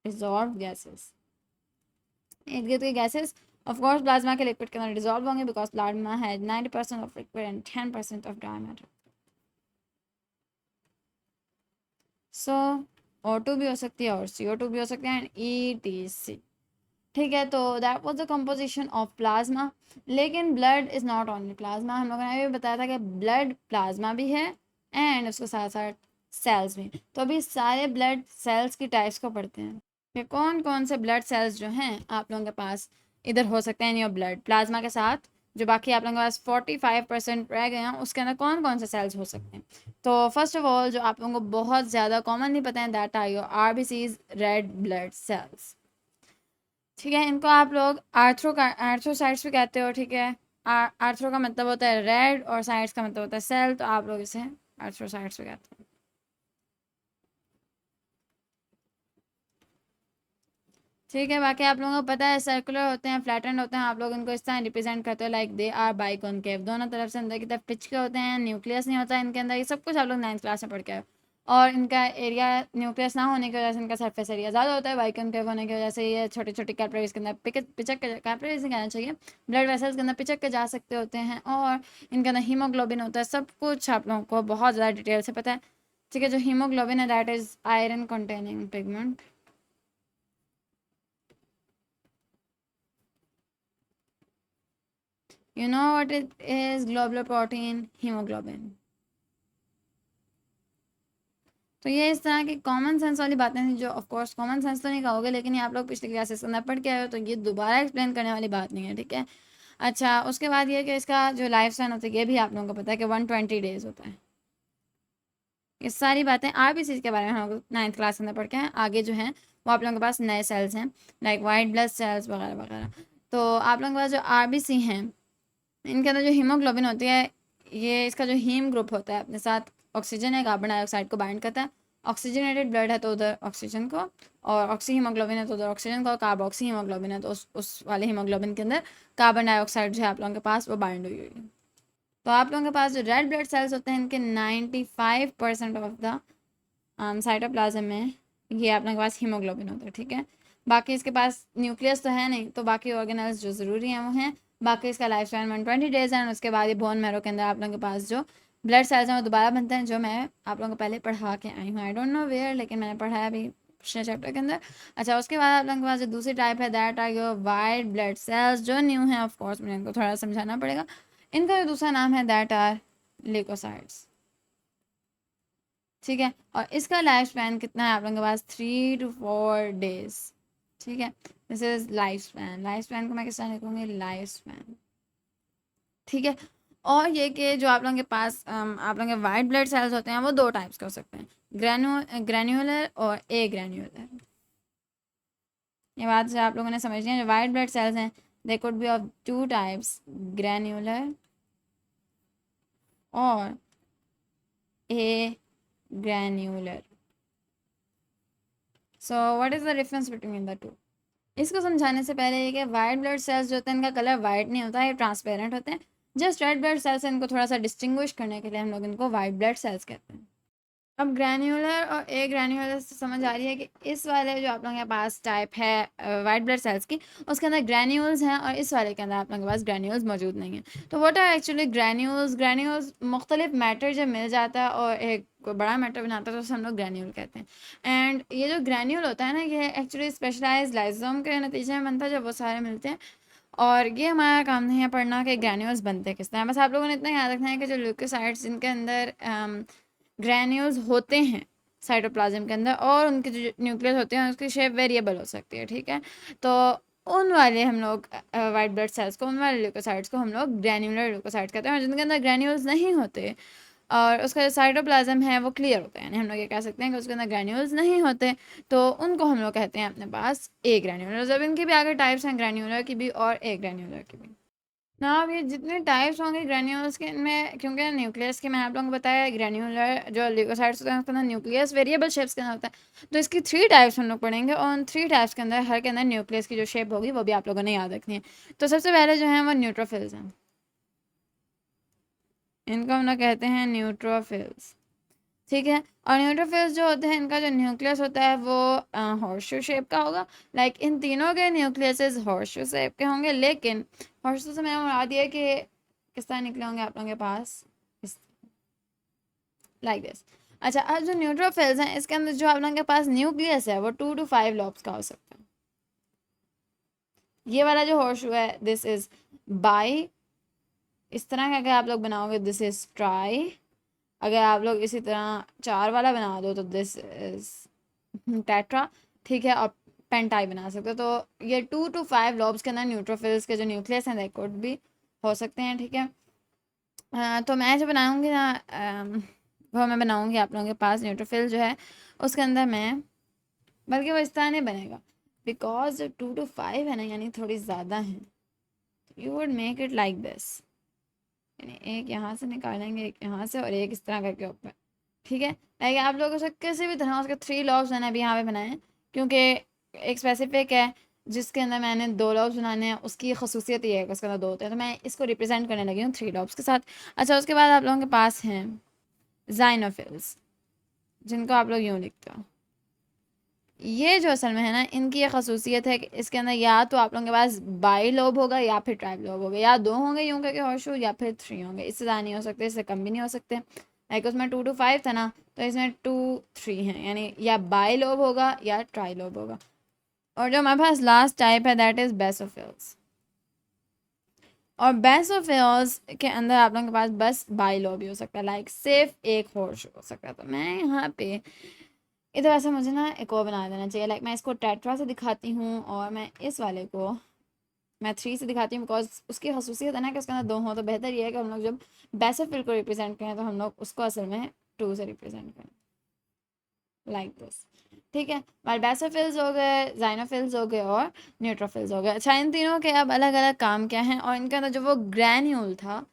dissolved gases, इर्द गिर्द के gases of course प्लाज्मा के लिक्विड के अंदर डिजॉल्व होंगे, बिकॉज प्लाज्मा है 90% of liquid and 10% of dry matter. So O2 भी हो सकती है और CO2 भी हो सकते हैं, एंड ETC, ठीक है। तो that was the composition of plasma. लेकिन blood is not only plasma. हम लोगों ने ये बताया था कि ब्लड प्लाज्मा भी है एंड उसके साथ साथ सेल्स भी। तो अभी सारे ब्लड सेल्स की टाइप्स को पढ़ते हैं कि कौन कौन से ब्लड सेल्स जो हैं आप लोगों के पास इधर हो सकते हैं इन योर ब्लड। प्लाज्मा के साथ जो बाकी आप लोगों के पास 45% रह गए हैं, उसके अंदर कौन कौन से सेल्स हो सकते हैं? तो फर्स्ट ऑफ ऑल जो आप लोगों को बहुत ज़्यादा कॉमन नहीं पता है, that are your RBCs, red blood cells, ठीक है। इनको आप लोग आर्थ्रोसाइट्स भी कहते हो, ठीक है। आर्थ्रो का मतलब होता है रेड और साइट्स का मतलब होता है सेल, तो आप लोग इसे आर्थ्रोसाइट्स भी कहते हैं, ठीक है। बाकी आप लोगों को पता है सर्कुलर होते हैं, फ्लैटेंड होते हैं, आप लोग इनको इस तरह रिप्रेजेंट करते हो लाइक दे आर बाइकॉनकेव, दोनों तरफ से अंदर की तरफ पिच के होते हैं, न्यूक्लियस नहीं होता है इनके अंदर, ये सब कुछ आप लोग 9th क्लास में पढ़ के आए हो। और इनका एरिया न्यूक्लियस ना होने की वजह से इनका सरफेस एरिया ज़्यादा होता है, बाइकॉनकेव होने की वजह से ये छोटे छोटे कैपिलरीज के अंदर पिचक के, कैपिलरीज नहीं कहना चाहिए, ब्लड वेसल्स के अंदर पिचक के जा सकते होते हैं, और इनके अंदर हीमोग्लोबिन होता है। सब कुछ आप लोगों को बहुत ज़्यादा डिटेल से पता है। ठीक है, जो हीमोग्लोबिन है that is iron containing pigment. You know what it is? Globular protein, hemoglobin. तो ये इस तरह की कॉमन सेंस वाली बातें थी, जो ऑफ कोर्स कॉमन सेंस तो नहीं कहोगे, लेकिन ये आप लोग पिछले क्लासेस के अंदर पढ़ के आए हो, तो ये दोबारा एक्सप्लेन करने वाली बात नहीं है। ठीक है। अच्छा, उसके बाद ये कि इसका जो लाइफ स्पैन होता है ये भी आप लोगों को पता है कि 120 डेज होता है। ये सारी बातें आरबीसी के बारे में हम लोग 9th क्लास के अंदर पढ़ के हैं। आगे जो हैं वो आप लोगों के पास नए सेल्स हैं लाइक वाइट ब्लड सेल्स वगैरह वगैरह। तो आप लोगों के पास जो आरबीसी हैं इनके अंदर जो हीमोग्लोबिन होती है, ये इसका जो हीम ग्रुप होता है अपने साथ ऑक्सीजन है, कार्बन डाइऑक्साइड को बाइंड करता है। ऑक्सीजनेटेड ब्लड है तो उधर ऑक्सीजन को, और ऑक्सी हीमोग्लोबिन है तो उधर ऑक्सीजन को, और कार्बोक्सी हीमोग्लोबिन है तो उस वाले हीमोग्लोबिन के अंदर कार्बन डाइऑक्साइड जो है आप लोगों के पास वो बाइंड हुई हुई है। तो आप लोगों के पास जो रेड ब्लड सेल्स होते हैं इनके 95% ऑफ द साइटोप्लाज्म में ये आप लोगों के पास हीमोग्लोबिन होता है। ठीक है। बाकी इसके पास न्यूक्लियस तो है नहीं, तो बाकी ऑर्गेनल्स जो ज़रूरी हैं वो हैं। बाकी इसका लाइफ स्पैन 120 डेज है, और उसके बाद ये बोन मैरो के अंदर आप लोगों के पास जो ब्लड सेल्स हैं वो दोबारा बनते हैं, जो मैं आप लोगों को पहले पढ़ा के आई हूँ। आई डोंट नो वेयर, लेकिन मैंने पढ़ा है अभी पिछले चैप्टर के अंदर। अच्छा, उसके बाद आप लोगों के पास जो दूसरी टाइप है that are your white blood cells, जो न्यू है ऑफ कोर्स मुझे इनको थोड़ा समझाना पड़ेगा। इनका जो दूसरा नाम है दैट आर ल्यूकोसाइट्स। ठीक है। और इसका लाइफ स्पैन कितना है आप लोगों के पास? 3 to 4 days। ठीक है। This is life span. Life span को मैं किस तरह लिखूंगी? Life span. ठीक है। और ये कि जो आप लोगों के पास आप लोगों के वाइट ब्लड सेल्स होते हैं वो दो टाइप्स के हो सकते हैं, ग्रैन्युलर और ए ग्रैन्युलर। ये बात से आप लोगों ने समझनी है। जो वाइट ब्लड सेल्स हैं they could be of two types, granular और agranular. So what is the difference between the two? इसको समझाने से पहले ये कि वाइट ब्लड सेल्स जो होते हैं इनका कलर वाइट नहीं होता है, ये ट्रांसपेरेंट होते हैं। जस्ट रेड ब्लड सेल्स इनको थोड़ा सा डिस्टिंग्विश करने के लिए हम लोग इनको वाइट ब्लड सेल्स कहते हैं। अब ग्रैन्युलर और ए ग्रैन्युलर से समझ आ रही है कि इस वाले जो आप लोगों के पास टाइप है वाइट ब्लड सेल्स की, उसके अंदर ग्रैन्यूल्स हैं, और इस वाले के अंदर आप लोगों के पास ग्रैन्यूल्स मौजूद नहीं हैं। तो what are actually granules? Granules मुख्तलिफ मैटर जब मिल जाता है और एक कोई बड़ा मैटर बनाता है तो उसे हम लोग ग्रैन्यूल कहते हैं। एंड ये जो ग्रैन्यूल होता है ना, ये एक्चुअली स्पेशलाइज लाइजोम के नतीजे में बनता है जब वो सारे मिलते हैं। और ये हमारा काम नहीं है पढ़ना कि ग्रैन्यूल्स बनते किस तरह, बस आप लोगों ने इतना याद रखना है कि जो ल्यूकोसाइट्स इनके अंदर ग्रैन्यूल्स होते हैं साइटोप्लाज्म के अंदर, और उनके जो न्यूक्लियस होते हैं उसकी शेप वेरिएबल हो सकती है। ठीक है। तो उन वाले हम लोग वाइट ब्लड सेल्स को, उन वाले ल्यूकोसाइट्स को हम लोग ग्रैन्युलर ल्यूकोसाइट्स कहते हैं, और जिनके अंदर ग्रैन्यूल्स नहीं होते और उसका जो साइटोप्लाज्म है वो क्लियर होता है, यानी हम लोग ये कह सकते हैं कि उसके अंदर ग्रैन्यूल्स नहीं होते, तो उनको हम लोग कहते हैं अपने पास ए ग्रैन्युलर। जब इनकी भी आगे टाइप्स हैं, ग्रैन्युलर की भी और ए ग्रैन्युलर की भी ना। अब ये जितने टाइप्स होंगे ग्रैन्यूल्स के इनमें, क्योंकि न्यूक्लियस के मैंने आप लोगों को बताया ग्रैन्युलर जो ल्यूकोसाइट्स होते हैं उसके अंदर न्यूक्लियस वेरिएबल शेप्स के अंदर होता है, तो इसकी 3 टाइप्स हम लोग पढ़ेंगे, और उन 3 टाइप्स के अंदर हर के अंदर न्यूक्लियस की जो शेप होगी वो भी आप लोगों ने याद रखनी है। तो सबसे पहले जो है वो न्यूट्रोफिल्स हैं, इनको हम लोग कहते हैं न्यूट्रोफिल्स। ठीक है। और न्यूट्रोफिल्स जो होते हैं इनका जो न्यूक्लियस होता है वो हॉर्सशू शेप का होगा। लाइक इन तीनों के न्यूक्लियस हॉर्सशू शेप के होंगे, लेकिन हॉर्सशू से मैंने बता दिया कि किस तरह निकले होंगे आप लोगों के पास, लाइक दिस। अच्छा, अब जो न्यूट्रोफिल्स हैं इसके अंदर जो आप लोगों के पास न्यूक्लियस है वो 2 to 5 लॉब्स का हो सकता है। ये वाला जो हॉर्सशू है दिस इज बाई, इस तरह का अगर आप लोग बनाओगे दिस इज ट्राई, अगर आप लोग इसी तरह 4 वाला बना दो तो दिस इज टेट्रा। ठीक है। और पेंटाई बना सकते हो। तो ये 2 to 5 लॉब्स के अंदर न्यूट्रोफिल्स के जो न्यूक्लियस हैं दे कुड भी हो सकते हैं। ठीक है। तो मैं जो बनाऊंगी ना वो मैं बनाऊंगी आप लोगों के पास न्यूट्रोफिल जो है उसके अंदर मैं, बल्कि वो इस तरह नहीं बनेगा बिकॉज 2 to 5 है ना, यानी थोड़ी ज़्यादा है। You would make it like this, यानी एक यहाँ से निकालेंगे, एक यहाँ से, और एक इस तरह करके ऊपर। ठीक है। लाइक आप लोग उसे किसी भी तरह उसके 3 लॉब्स मैंने अभी यहाँ पे बनाए हैं, क्योंकि एक स्पेसिफिक है जिसके अंदर मैंने 2 लॉब्स बनाने हैं, उसकी खसूसियत ये है कि उसके अंदर 2 होते हैं, तो मैं इसको रिप्रेजेंट करने लगी हूँ 3 लॉब्स के साथ। अच्छा, उसके बाद आप लोगों के पास हैं ज़ाइनोफिल्स, जिनको आप लोग यूँ लिखते हो। ये जो असल में है ना, इनकी ये खसूसियत है कि इसके अंदर या तो आप लोगों के पास बाई लोब होगा या फिर ट्राइब लोब होगा, या 2 होंगे यूँ करके हॉर्स शू, या फिर 3 होंगे, इससे ज़्यादा नहीं हो सकते, इससे कम भी नहीं हो सकते। लाइक उसमें 2 to 5 था ना, तो इसमें 2 3 हैं, यानी या बाई लोब होगा या ट्राई लोब होगा। और जो हमारे पास लास्ट टाइप है दैट इज़ बेसोफिल्स। और बेसोफिल्स के अंदर आप लोगों के पास बस बाई लोब भी हो सकता है, लाइक सिर्फ एक हॉर्स हो सकता है। तो मैं यहाँ पे इधर ऐसे मुझे ना एक और बना देना चाहिए, लाइक मैं इसको टेट्रा से दिखाती हूँ और मैं इस वाले को मैं 3 से दिखाती हूँ, बिकॉज उसकी खसूसियत है ना कि उसके अंदर 2 हो, तो बेहतर ये है कि हम लोग जब बेसोफिल को रिप्रेजेंट करें तो हम लोग उसको असल में 2 से रिप्रेजेंट करें, लाइक दिस। ठीक है, वाल बेसोफिल्स हो गए, ज़ाइनोफिल्स हो गए और न्यूट्रोफिल्स हो गए। अच्छा, इन तीनों के अब अलग अलग काम क्या हैं, और इनके अंदर जो वो ग्रैन्यूल था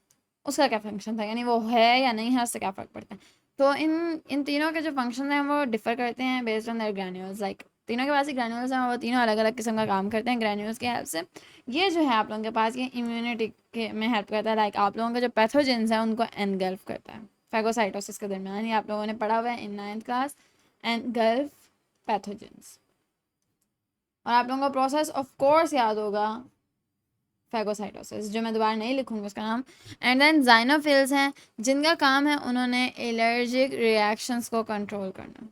उसका क्या फंक्शन था, यानी वो है या नहीं है, उससे क्या फ़र्क पड़ता है। तो इन इन तीनों के जो फंक्शन हैं वो डिफ़र करते हैं based on their granules. Like तीनों के पास ही ग्रैन्यूल्स हैं, वो तीनों अलग अलग किस्म का काम करते हैं ग्रैन्यूल्स की हेल्प से। ये जो है आप लोगों के पास, ये इम्यूनिटी के में हेल्प करता है, लाइक आप लोगों के जो पैथोजेंस हैं उनको एनगल्फ करता है। फैगोसाइटोसिस के दरमियान ही आप लोगों ने पढ़ा हुआ है इन 9th क्लास, एनगल्फ पैथोजेंस। और आप लोगों को प्रोसेस ऑफ कोर्स याद होगा, फैगोसाइटोसिस, जो मैं दोबारा नहीं लिखूंगी उसका नाम। एंड देन ज़ाइनोफिल्स हैं, जिनका काम है उन्होंने एलर्जिक रिएक्शंस को कंट्रोल करना।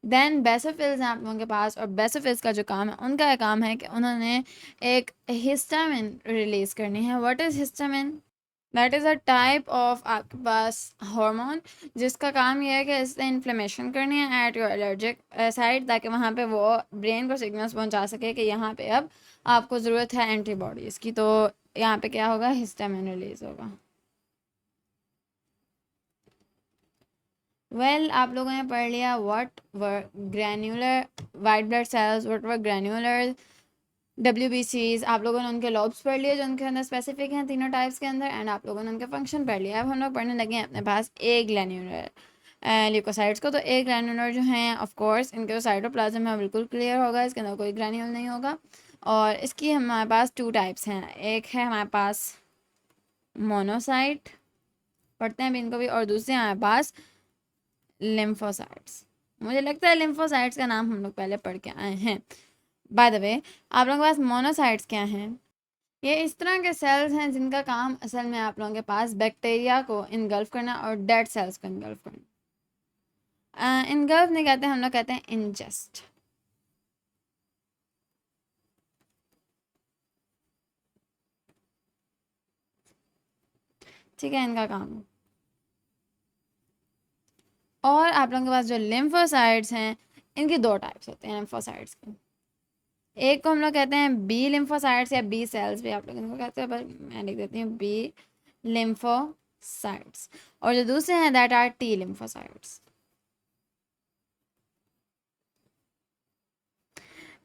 देन बेसोफिल्स हैं आप लोगों के पास, और बेसोफिल्स का जो काम है, उनका काम है कि उन्होंने एक हिस्टामिन रिलीज करनी है। What is histamine? That is a type of आपके पास हार्मोन, जिसका काम ये है कि इससे इन्फ्लेमेशन करनी है एट योर एलर्जिक साइड, ताकि वहाँ पे वो ब्रेन को सिग्नल्स पहुँचा सके कि यहाँ पे अब आपको ज़रूरत है एंटीबॉडीज़ की। तो यहाँ पे क्या होगा, हिस्टामिन रिलीज होगा। वेल आप लोगों ने पढ़ लिया what were granular white blood sales, what were granular WBCs। आप लोगों ने उनके लॉब्स पढ़ लिए जो उनके अंदर स्पेसिफिक हैं तीनों टाइप्स के अंदर, एंड आप लोगों ने उनके फंक्शन पढ़ लिया। अब हम लोग पढ़ने लगे हैं अपने पास ए ग्लैन्युलर ल्यूकोसाइट्स को। तो ए ग्लैन्युलर जो हैं ऑफ कोर्स इनके जो साइटोप्लाज्म है बिल्कुल क्लियर होगा, इसके अंदर कोई ग्रैन्यूल नहीं होगा। और इसकी हमारे पास 2 टाइप्स हैं, एक है हमारे पास मोनोसाइट, पढ़ते हैं अभी इनको भी, और दूसरे हमारे पास लिम्फोसाइट्स। मुझे लगता है लिम्फोसाइट्स का नाम हम लोग पहले पढ़ के आए हैं। बाय द वे, आप लोगों के पास मोनोसाइट्स क्या हैं? ये इस तरह के सेल्स हैं जिनका काम असल में आप लोगों के पास बैक्टीरिया को इनगल्फ करना और डेड सेल्स को इनगल्फ करना। इनगल्फ नहीं कहते, हम लोग कहते हैं इंजेस्ट। ठीक है, इनका काम है। और आप लोगों के पास जो लिम्फोसाइट्स हैं, इनकी 2 टाइप्स होते हैं लिम्फोसाइट्स के। एक को हम लोग कहते हैं बी लिम्फोसाइट्स या बी सेल्स भी आप लोग इनको कहते हैं, पर मैं लिख देती हूँ बी लिम्फोसाइट्स। और जो दूसरे हैं दैट आर टी लिम्फोसाइट्स।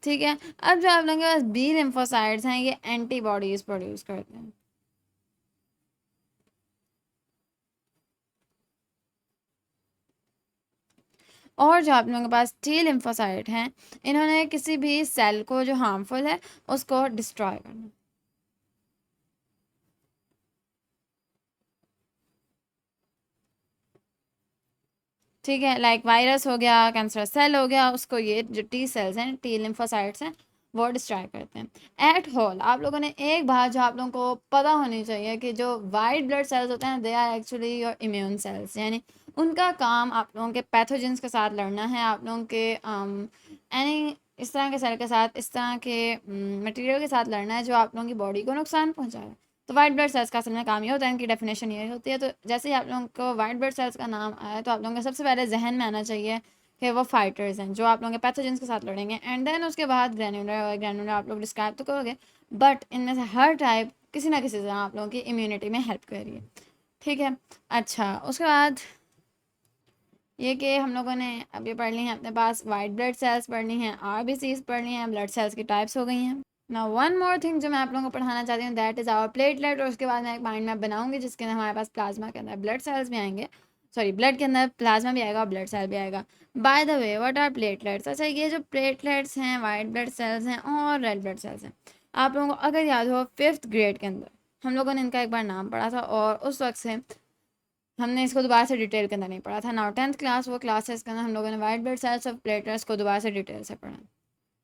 ठीक है, अब जो आप लोगों के पास बी लिम्फोसाइट्स हैं, ये एंटीबॉडीज प्रोड्यूस करते हैं। और जो आप लोगों के पास टी लिम्फोसाइट हैं, इन्होंने किसी भी सेल को जो हार्मफुल है उसको डिस्ट्रॉय करना। ठीक है, लाइक वायरस हो गया, कैंसर सेल हो गया, उसको ये जो टी सेल्स हैं, टी लिम्फोसाइट्स हैं, वो डिस्ट्रॉय करते हैं। एट होल आप लोगों ने एक बात जो आप लोगों को पता होनी चाहिए कि जो वाइट ब्लड सेल्स होते हैं they are actually your immune cells, यानी उनका काम आप लोगों के पैथोजेंस के साथ लड़ना है, आप लोगों के एनी इस तरह के सेल के साथ, इस तरह के मटेरियल के साथ लड़ना है जो आप लोगों की बॉडी को नुकसान पहुँचा रहा है। तो वाइट ब्लड सेल्स का असल में काम ये होता है, इनकी डेफिनेशन ये होती है। तो जैसे ही आप लोगों को वाइट ब्लड सेल्स का नाम आया तो आप लोगों को सबसे पहले जहन में आना चाहिए कि वो फाइटर्स हैं जो आप लोगों के पैथोजेंस के साथ लड़ेंगे। एंड देन उसके बाद ग्रैन्युलर, और ग्रैन्युलर आप लोग डिस्क्राइब तो करोगे, बट इनमें से हर टाइप किसी ना किसी तरह आप लोगों की इम्यूनिटी में हेल्प कर रही है। ठीक है, अच्छा उसके बाद ये कि हम लोगों ने अब ये पढ़ ली हैं अपने पास वाइट ब्लड सेल्स पढ़नी हैं, RBCs पढ़नी हैं, ब्लड सेल्स की टाइप्स हो गई हैं। ना वन मोर थिंग जो मैं आप लोगों को पढ़ाना चाहती हूँ दैट इज़ आवर प्लेटलेट, और उसके बाद मैं एक माइंड मैप बनाऊंगी जिसके अंदर हमारे पास प्लाज्मा के अंदर ब्लड सेल्स भी आएंगे। सॉरी ब्लड के अंदर प्लाज्मा भी आएगा और ब्लड सेल भी आएगा। By the way what are platelets? अच्छा, ये जो प्लेटलेट्स हैं, वाइट ब्लड सेल्स हैं और रेड ब्लड सेल्स हैं, आप लोगों को अगर याद हो 5th ग्रेड के अंदर हम लोगों ने इनका एक बार नाम पढ़ा था और उस वक्त से हमने इसको दोबारा से डिटेल के अंदर नहीं पढ़ा था ना। 10th क्लास वो क्लास है इसके अंदर हम लोगों ने वाइट ब्लड सेल्स और प्लेटलेट्स को दोबारा से डिटेल से पढ़ा।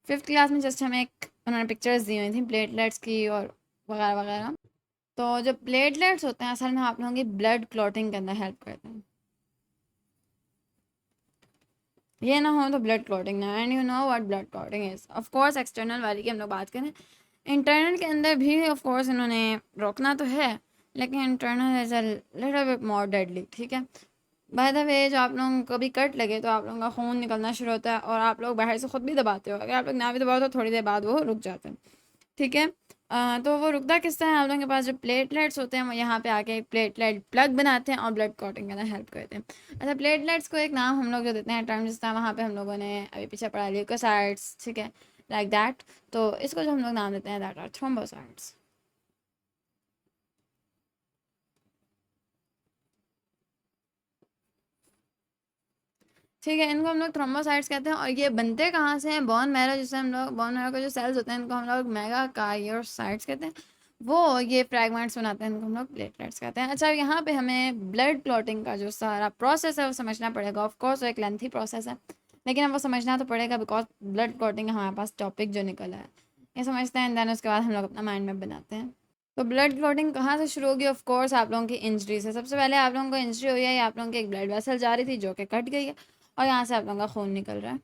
5th क्लास में जस्ट हमें एक उन्होंने पिक्चर्स दी हुई थी प्लेटलेट्स की और वगैरह वगैरह। तो जो प्लेटलेट्स होते हैं असल में आप लोगों की ब्लड क्लॉटिंग के अंदर हेल्प करते हैं। ये ना हो तो ब्लड क्लॉटिंग ना। And you know what blood clotting is. Of course external वाली की हम लोग बात करें, इंटरनल के अंदर भी ऑफ कोर्स इन्होंने रोकना तो है, लेकिन internal is a little bit more deadly. ठीक है, बाय द वे जो आप लोगों को कभी कट लगे तो आप लोगों का खून निकलना शुरू होता है और आप लोग बाहर से खुद भी दबाते हो, अगर आप लोग ना भी दबाओ तो थोड़ी देर बाद वो रुक जाते हैं। ठीक है, तो वो रुकता किस तरह है? आप लोगों के पास जो प्लेटलेट्स होते हैं वो यहाँ पे आके एक प्लेटलेट प्लग बनाते हैं और ब्लड क्लॉटिंग के अंदर हेल्प करते हैं। अच्छा, प्लेटलेट्स को एक नाम हम लोग जो देते हैं टर्म, जिस तरह वहाँ पे हम लोगों ने अभी पीछे पढ़ा ल्यूकोसाइट्स, ठीक है, लाइक दैट। तो इसको जो हम लोग नाम देते हैं दैट आर थ्रोम्बोसाइट्स। ठीक है, इनको हम लोग थ्रोम्बोसाइट्स कहते हैं और ये बनते कहाँ से हैं? बोन मैरो, जिससे हम लोग बोन मैरो के जो सेल्स होते हैं इनको हम लोग मेगा कार्योसाइट्स कहते हैं, वो ये फ्रैगमेंट्स बनाते हैं, इनको हम लोग प्लेटलेट्स कहते हैं। अच्छा, यहाँ पे हमें ब्लड क्लॉटिंग का जो सारा प्रोसेस है वो समझना पड़ेगा। ऑफ कोर्स वो एक लेंथी प्रोसेस है, लेकिन अब वो समझना तो पड़ेगा बिकॉज ब्लड क्लॉटिंग हमारे पास टॉपिक जो निकला है, ये समझते हैं देन उसके बाद हम लोग अपना माइंड मैप बनाते हैं। तो ब्लड क्लॉटिंग कहाँ से शुरू होगी? ऑफ कोर्स आप लोगों की इंजरी से। सबसे पहले आप लोगों को इंजरी हुई है, आप लोगों की एक ब्लड वेसल जा रही थी जो कि कट गई है और यहाँ से आप लोगों का खून निकल रहा है।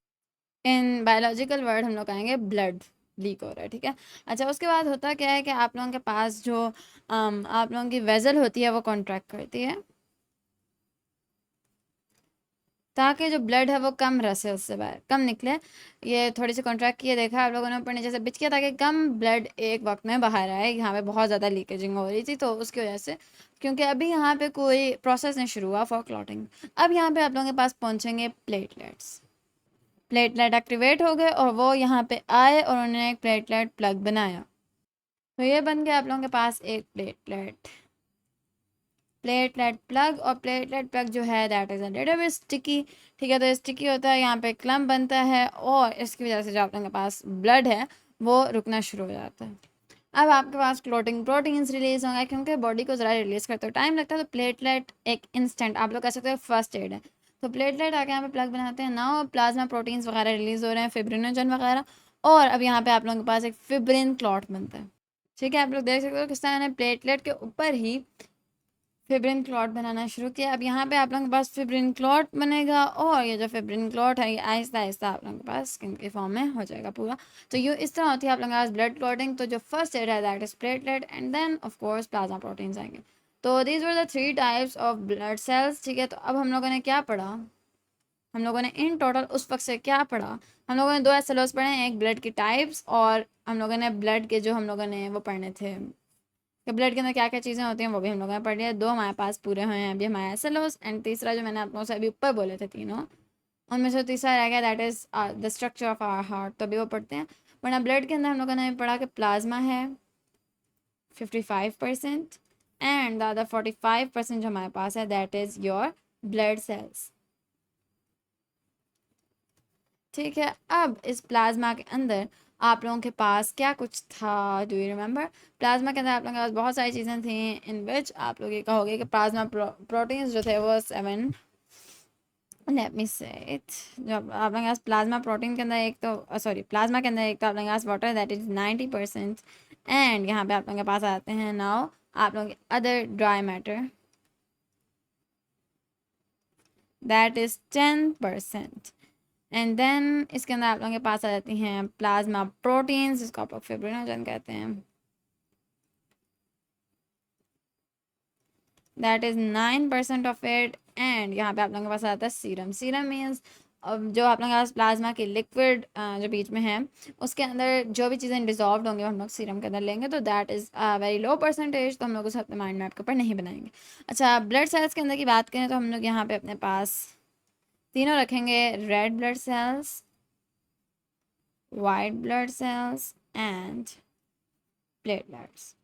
इन बायोलॉजिकल वर्ड हम लोग कहेंगे ब्लड लीक हो रहा है। ठीक है, अच्छा, उसके बाद होता क्या है कि आप लोगों के पास जो आप लोगों की वेजल होती है वो कॉन्ट्रैक्ट करती है ताकि जो ब्लड है वो कम रसे, उससे बाहर कम निकले। ये थोड़ी सी कॉन्ट्रैक्ट किए, देखा आप लोगों ने ऊपर नीचे से बिच किया ताकि कम ब्लड एक वक्त में बाहर आए। यहाँ पे बहुत ज़्यादा लीकेजिंग हो रही थी तो उसकी वजह से, क्योंकि अभी यहाँ पे कोई प्रोसेस नहीं शुरू हुआ फॉर क्लॉटिंग। अब यहाँ पे आप लोगों के पास पहुँचेंगे प्लेटलेट्स। प्लेटलेट एक्टिवेट हो गए और वो यहाँ पे आए और उन्होंने एक प्लेटलेट प्लग बनाया। तो ये बन गया आप लोगों के पास एक प्लेटलेट प्लेटलेट प्लग। और प्लेटलेट प्लग जो है that is a little bit sticky. ठीक है, तो स्टिकी होता है, यहाँ पे क्लम्प बनता है और इसकी वजह से जो आप लोगों के पास ब्लड है वो रुकना शुरू हो जाता है। अब आपके पास क्लोटिंग प्रोटीन्स रिलीज होंगे, क्योंकि बॉडी को ज़रा रिलीज करते हो टाइम लगता है, तो प्लेटलेट एक इंस्टेंट आप लोग कह सकते हो फर्स्ट एड है। तो प्लेटलेट आके यहाँ पे प्लग बनाते हैं ना, प्लाज्मा प्रोटीन्स वगैरह रिलीज हो रहे हैं, फिब्रिनोजन वगैरह, और अब यहाँ पे आप लोगों के पास एक फिब्रिन क्लॉट बनता है। ठीक है, आप लोग देख सकते हो किस तरह मैंने प्लेटलेट के ऊपर ही फिब्रिन क्लॉट बनाना शुरू किया। अब यहाँ पे आप लोगों के पास फिब्रिन क्लॉट बनेगा और ये जो फिब्रिन क्लॉट है ये आहिस्ता आहिस्ता आप लोगों के पास स्किन के फॉर्म में हो जाएगा पूरा। तो ये इस तरह होती है आप लोगों के पास ब्लड क्लॉटिंग। तो जो फर्स्ट एड है that is platelet and then of course plasma proteins आएंगे। तो these were the 3 types of blood cells. ठीक है, तो अब हम लोगों ने क्या पढ़ा? हम लोगों ने इन टोटल उस वक्त से क्या पढ़ा? हम लोगों ने 2 एसएलओस पढ़े हैं, एक ब्लड की टाइप्स और हम लोगों ने ब्लड के जो हम लोगों ने वो पढ़ने थे कि ब्लड के अंदर क्या क्या चीज़ें होती हैं, वो भी हम लोगों ने पढ़ लिया। 2 हमारे पास पूरे हुए हैं अभी हमारे एसएलओस एंड तीसरा जो मैंने आप लोगों से अभी ऊपर बोले थे तीनों, उनमें से तीसरा रह गया that is the structure of our heart. तो अभी वो पढ़ते हैं। वरना ब्लड के अंदर हम लोगों ने पढ़ा कि प्लाज्मा है 55% एंड द अदर 45% जो हमारे पास है that is your blood cells. ठीक है, अब इस प्लाज्मा के अंदर आप लोगों के पास क्या कुछ था? Do you remember? प्लाज्मा के अंदर आप लोगों के पास बहुत सारी चीज़ें थी इन विच आप लोग ये कहोगे कि प्लाज्मा प्रोटीन्स जो थे वो 7, लेट मी से इट, जब आप लोगों के पास प्लाज्मा प्रोटीन के अंदर एक तो सॉरी प्लाज्मा के अंदर एक तो आप लोगों के पास वाटर दैट इज 90% एंड यहाँ पे आप लोगों के पास आते हैं नाउ आप लोगों के other dry matter that is 10%। And then इसके अंदर आप लोगों के पास आ जाती हैं प्लाज्मा प्रोटीन्स, जिसको आप लोग फिब्रिनोजन कहते हैं, that is 9% of it. And यहाँ पे आप लोगों के पास आता है सीरम। सीरम मीन्स जो आप लोगों के पास प्लाज्मा की लिक्विड जो बीच में है उसके अंदर जो भी चीज़ें डिजॉल्व होंगी हम लोग सीरम के अंदर लेंगे, तो that is very low percentage, तो हम लोग उसे अपने माइंड मैप के ऊपर नहीं बनाएंगे। अच्छा, ब्लड सेल्स के अंदर की बात करें तो हम लोग यहाँ पे अपने पास तीनों रखेंगे, red blood sales, white blood sales and platelets.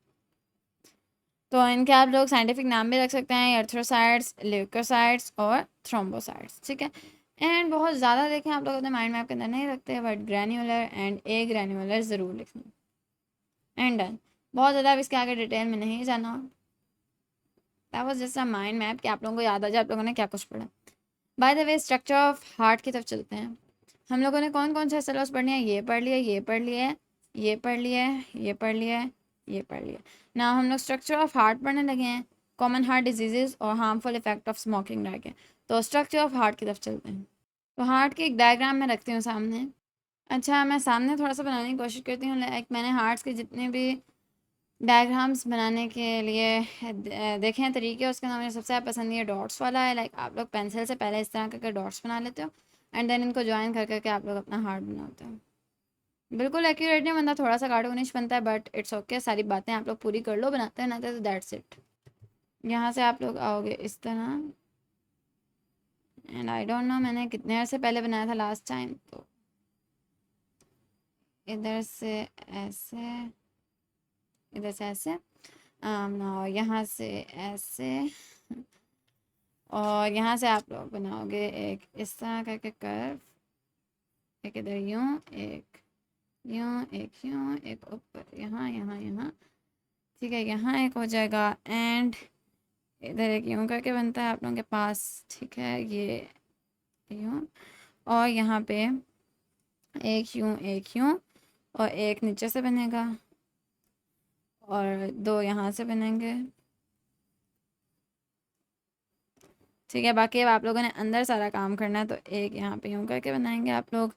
तो इनके आप लोग साइंटिफिक नाम भी रख सकते हैं, एर्थ्रोसाइट्स, ल्यूकोसाइट्स और थ्रोम्बोसाइट्स, ठीक है। एंड बहुत ज़्यादा देखें आप लोग अपने माइंड मैप के अंदर नहीं रखते, but granular and A granular ज़रूर लिखना। And done. बहुत ज़्यादा अब इसके आगे डिटेल में नहीं जाना। That was just a mind map कि आप लोगों को याद आ जाए आप लोगों ने क्या कुछ पढ़ा। Bye the way structure of heart की तरफ चलते हैं। हम लोगों ने कौन कौन से एसएलओस पढ़ने हैं, ये पढ़ लिया, ये पढ़ लिया, ये पढ़ लिया, ये पढ़ लिया, ये पढ़ लिया। ना हम लोग स्ट्रक्चर ऑफ हार्ट पढ़ने लगे हैं, कॉमन हार्ट डिजीजेज और हार्मफुल इफेक्ट ऑफ स्मोकिंग रह गए। तो स्ट्रक्चर ऑफ हार्ट की तरफ चलते हैं। तो हार्ट की एक डायग्राम मैं रखती हूँ सामने। अच्छा, मैं सामने थोड़ा सा बनाने की कोशिश करती हूँ। लाइक मैंने हार्ट्स के जितने भी डायग्राम्स बनाने के लिए देखे हैं तरीके, उसके अंदर मुझे सबसे ज़्यादा पसंद ये डॉट्स वाला है। लाइक आप लोग पेंसिल से पहले इस तरह करके डॉट्स बना लेते हो एंड देन इनको ज्वाइन कर करके आप लोग अपना हार्ट बनाते हो। बिल्कुल एक्यूरेट नहीं बनता, थोड़ा सा कार्टूनिश बनता है, बट इट्स ओके। सारी बातें आप लोग पूरी कर लो, बनाते हैं ना तो दैट्स इट। यहाँ से आप लोग आओगे इस तरह, एंड आई डोंट नो मैंने कितने अर्से पहले बनाया था लास्ट टाइम। तो इधर से ऐसे, इधर से ऐसे, यहाँ से ऐसे, और यहाँ से आप लोग बनाओगे एक इस तरह करके कर्व, एक इधर यूं, एक यूं, एक यूं, एक ऊपर यहाँ यहाँ यहाँ, ठीक है। यहाँ एक हो जाएगा एंड इधर एक यूं करके बनता है आप लोगों के पास, ठीक है। ये यूं, और यहाँ पे एक यूं, एक यूं, और एक नीचे से बनेगा और दो यहाँ से बनेंगे, ठीक है। बाकी अब आप लोगों ने अंदर सारा काम करना है, तो एक यहाँ पे यूं करके बनाएंगे आप लोग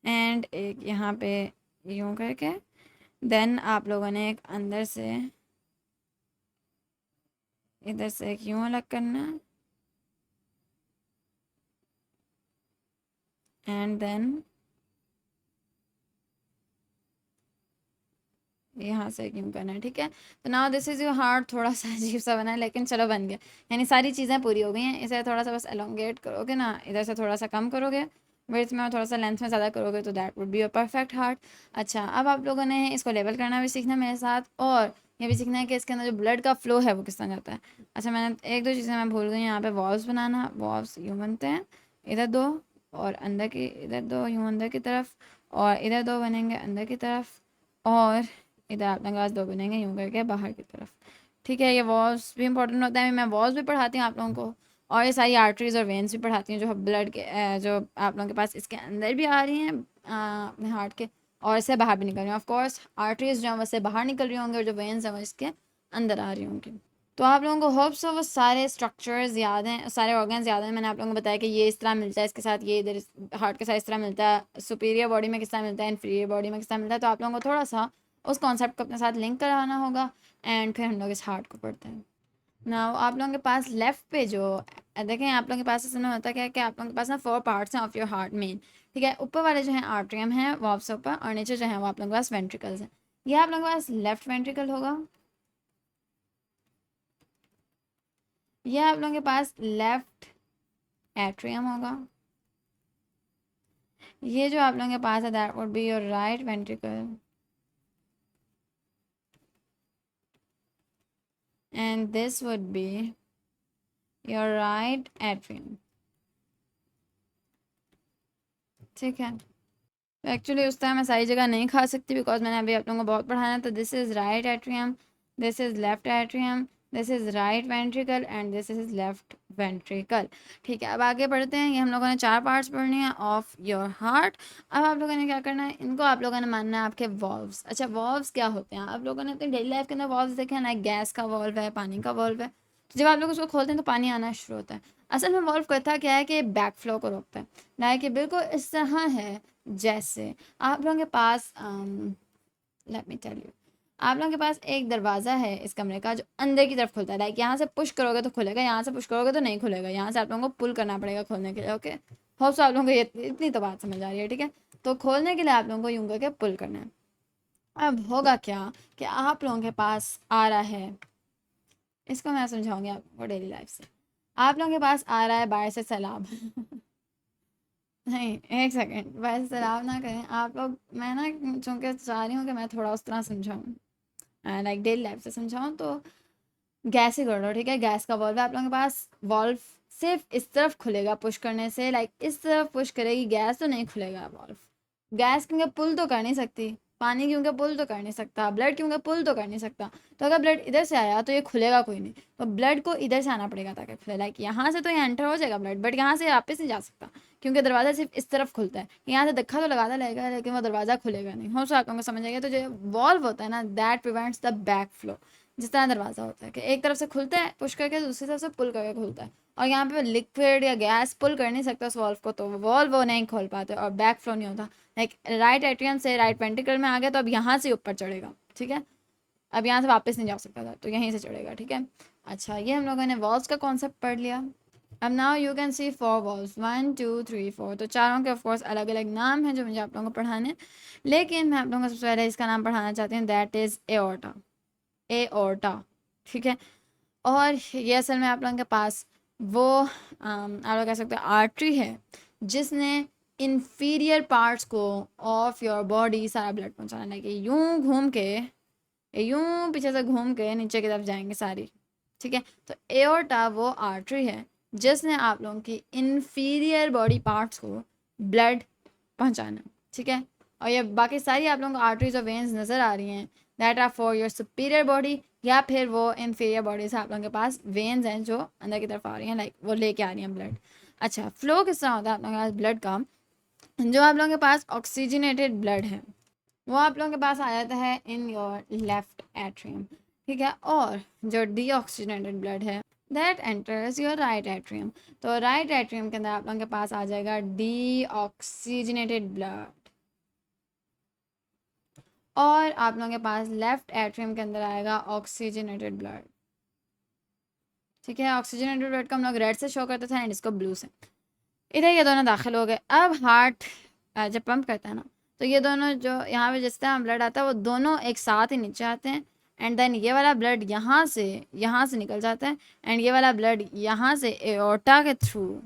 एंड एक यहाँ पे यूं करके। देन आप लोगों ने एक अंदर से इधर से एक यूं अलग करना है एंड देन यहाँ से यूं करना है, ठीक है। तो now this is your heart. थोड़ा सा अजीब सा बना है लेकिन चलो बन गया, यानी सारी चीज़ें पूरी हो गई हैं। इसे थोड़ा सा बस एलोंगेट करोगे ना, इधर से थोड़ा सा कम करोगे विड्थ में और थोड़ा सा लेंथ में ज़्यादा करोगे तो that would be your perfect heart. अच्छा, अब आप लोगों ने इसको लेवल करना भी सीखना है मेरे साथ, और ये भी सीखना है कि इसके अंदर जो ब्लड का फ्लो है वो किस तरह जाता है। अच्छा, मैंने एक दो चीज़ें मैं भूल गई। यहाँ पे वॉल्व्स बनाना, वॉल्व्स यूँ बनते हैं, इधर दो और अंदर की, इधर दो यूँ अंदर की तरफ, और इधर दो बनेंगे अंदर की तरफ, और इधर अपने पास दो बनेंगे यूँ करके बाहर की तरफ, ठीक है। ये वॉल्स भी इंपॉर्टेंट होता है, मैं वॉल्स भी पढ़ाती हूँ आप लोगों को, और ये सारी आर्टरीज और वेन्स भी पढ़ाती हूँ जो ब्लड के जो आप लोगों के पास इसके अंदर भी आ रही हैं अपने हार्ट के, और इससे बाहर भी निकल रही हैं। ऑफकोर्स आर्टरीज जो हैं वैसे बाहर निकल रही होंगी और जो वेन्स हैं वो इसके अंदर आ रही होंगी। तो आप लोगों को होप्स हो वो सारे स्ट्रक्चर्स याद हैं, सारे ऑर्गन्स याद हैं। मैंने आप लोगों को बताया कि ये इस तरह मिलता है इसके साथ, ये इधर हार्ट के साथ इस तरह मिलता है, सुपीरियर बॉडी में किस तरह मिलता है, इन्फीरियर बॉडी में किस तरह मिलता है। तो आप लोगों को थोड़ा सा उस कॉन्सेप्ट को अपने साथ लिंक करवाना होगा एंड फिर हम लोग इस हार्ट को पढ़ते हैं। ना आप लोगों के पास लेफ्ट पे जो देखें, आप लोगों के पास इसमें होता क्या है कि आप लोगों के पास ना 4 पार्ट्स हैं ऑफ योर हार्ट मेन, ठीक है। ऊपर वाले जो हैं आर्ट्रियम है वो आपसे ऊपर, और नीचे जो है वो आप लोगों के पास वेंट्रिकल्स हैं। ये आप लोगों के पास लेफ्ट वेंट्रिकल होगा, ये आप लोगों के पास लेफ्ट एट्रियम होगा, ये जो आप लोगों के पास है that would be your right ventricle, and this would be your right atrium, ठीक है। एक्चुअली उस टाइम मैं सारी जगह नहीं खा सकती बिकॉज मैंने अभी आप लोगों को बहुत पढ़ाना है। तो this is right atrium, this is left atrium, this is right ventricle and this is left ventricle, ठीक है। अब आगे बढ़ते हैं। ये हम लोगों ने 4 पार्ट्स पढ़नी है ऑफ योर हार्ट। अब आप लोगों ने क्या करना है, इनको आप लोगों ने मानना है आपके वॉल्व्स। अच्छा, वॉल्व्स क्या होते हैं, आप लोगों ने अपनी डेली लाइफ के अंदर वॉल्व्स देखे हैं ना, गैस का वॉल्व है, पानी का वॉल्व है। तो जब आप लोग उसको खोलते हैं तो पानी आना शुरू होता है। असल में वॉल्व करता क्या है कि बैक फ्लो को रोकता है। लाइक ये बिल्कुल इस तरह है जैसे आप लोगों के पास लेट मी टेल यू, आप लोगों के पास एक दरवाज़ा है इस कमरे का जो अंदर की तरफ खुलता है। लाइक यहाँ से पुश करोगे तो खुलेगा, यहाँ से पुश करोगे तो नहीं खुलेगा, यहाँ से आप लोगों को पुल करना पड़ेगा खोलने के लिए। ओके, होप सो आप लोगों को ये इतनी तो बात समझ आ रही है, ठीक है। तो खोलने के लिए आप लोगों को यूं करके पुल करना है। अब होगा क्या कि आप लोगों के पास आ रहा है, इसको मैं समझाऊंगी आपको डेली लाइफ से। आप लोगों के पास आ रहा है बाहर से सैलाब नहीं, एक सेकंड, वैसे सलाह ना करें आप लोग। मैं ना चूँकि चाह रही हूँ कि मैं थोड़ा उस तरह समझाऊँ, लाइक डेली लाइफ से समझाऊँ। तो गैस ही कर लो, ठीक है, गैस का वॉल्व है आप लोगों के पास, वॉल्व सिर्फ इस तरफ खुलेगा पुश करने से, लाइक इस तरफ पुश करेगी गैस तो नहीं खुलेगा वॉल्व। गैस क्योंकि पुल तो कर नहीं सकती, पानी क्योंकि पुल तो कर नहीं सकता, ब्लड क्योंकि पुल तो कर नहीं सकता, तो अगर ब्लड इधर से आया तो ये खुलेगा कोई नहीं, तो ब्लड को इधर से आना पड़ेगा ताकि खुले, लाइक यहाँ से तो ये एंटर हो जाएगा ब्लड, बट यहाँ से वापस नहीं जा सकता क्योंकि दरवाज़ा सिर्फ इस तरफ खुलता है, यहाँ से धक्का तो लगाता रहेगा लेकिन वो दरवाज़ा खुलेगा नहीं। हो सकता है समझ आएगा। तो जो वॉल्व होता है ना, that prevents the back flow, जिस तरह दरवाज़ा होता है कि एक तरफ से खुलता है पुश करके, दूसरी तरफ से पुल करके खुलता है, और यहाँ पे लिक्विड या गैस पुल कर नहीं सकता उस वॉल्व को, तो वॉल्व वो नहीं खोल पाते और बैक फ्लो नहीं होता। लाइक राइट एट्रियम से राइट वेंट्रिकल में आ गया तो अब यहाँ से ऊपर चढ़ेगा, ठीक है, अब यहाँ से वापस नहीं जा सकता था तो यहीं से चढ़ेगा, ठीक है। अच्छा, ये हम लोगों ने वॉल्व्स का कॉन्सेप्ट पढ़ लिया। अब now you can see 4 valves, 1 2 3 4, तो चारों के ऑफकोर्स अलग अलग नाम हैं जो मुझे आप लोगों को पढ़ाने, लेकिन मैं आप लोगों को सबसे पहले इसका नाम पढ़ाना चाहती हूँ, दैट इज़ एओर्टा। एओर्टा, ठीक है। और ये असल में आप लोगों के पास वो आप लोग कह सकते हैं आर्टरी है जिसने इन्फीरियर पार्ट्स को ऑफ योर बॉडी सारा ब्लड पहुंचाना है, कि यूं घूम के, यूं पीछे से घूम के नीचे की तरफ जाएंगे सारी, ठीक है। तो एओर्टा वो आर्टरी है जिसने आप लोगों की इन्फीरियर बॉडी पार्ट्स को ब्लड पहुंचाना, ठीक है। और ये बाकी सारी आप लोगों को आर्टरीज और वेन्स नज़र आ रही हैं, that are for your superior body, या फिर वो इन्फीरियर बॉडी से आप लोगों के पास वेन्स हैं जो अंदर की तरफ आ रही हैं, लाइक वो लेके आ रही हैं ब्लड। अच्छा, फ्लो किस तरह होता है आप लोगों के पास ब्लड का, जो आप लोगों के पास ऑक्सीजनेटेड ब्लड है वो आप लोगों के पास आ जाता है इन योर लेफ्ट एट्रियम, ठीक है, और जो डीऑक्सीजनेटेड ब्लड है that enters your right atrium, तो राइट एट्रियम के अंदर आप लोगों के पास आ जाएगा डीऑक्सीजनेटेड ब्लड, और आप लोगों के पास लेफ्ट एट्रियम के अंदर आएगा ऑक्सीजनेटेड ब्लड, ठीक है। ऑक्सीजनेटेड ब्लड को हम लोग रेड से शो करते थे एंड इसको ब्लू से। इधर ये दोनों दाखिल हो गए। अब हार्ट जब पंप करता है ना, तो ये दोनों जो यहाँ पे जिस तरह ब्लड आता है वो दोनों एक साथ ही नीचे आते हैं, एंड देन ये वाला ब्लड यहाँ से निकल जाता है, एंड ये वाला ब्लड यहाँ से एओर्टा के थ्रू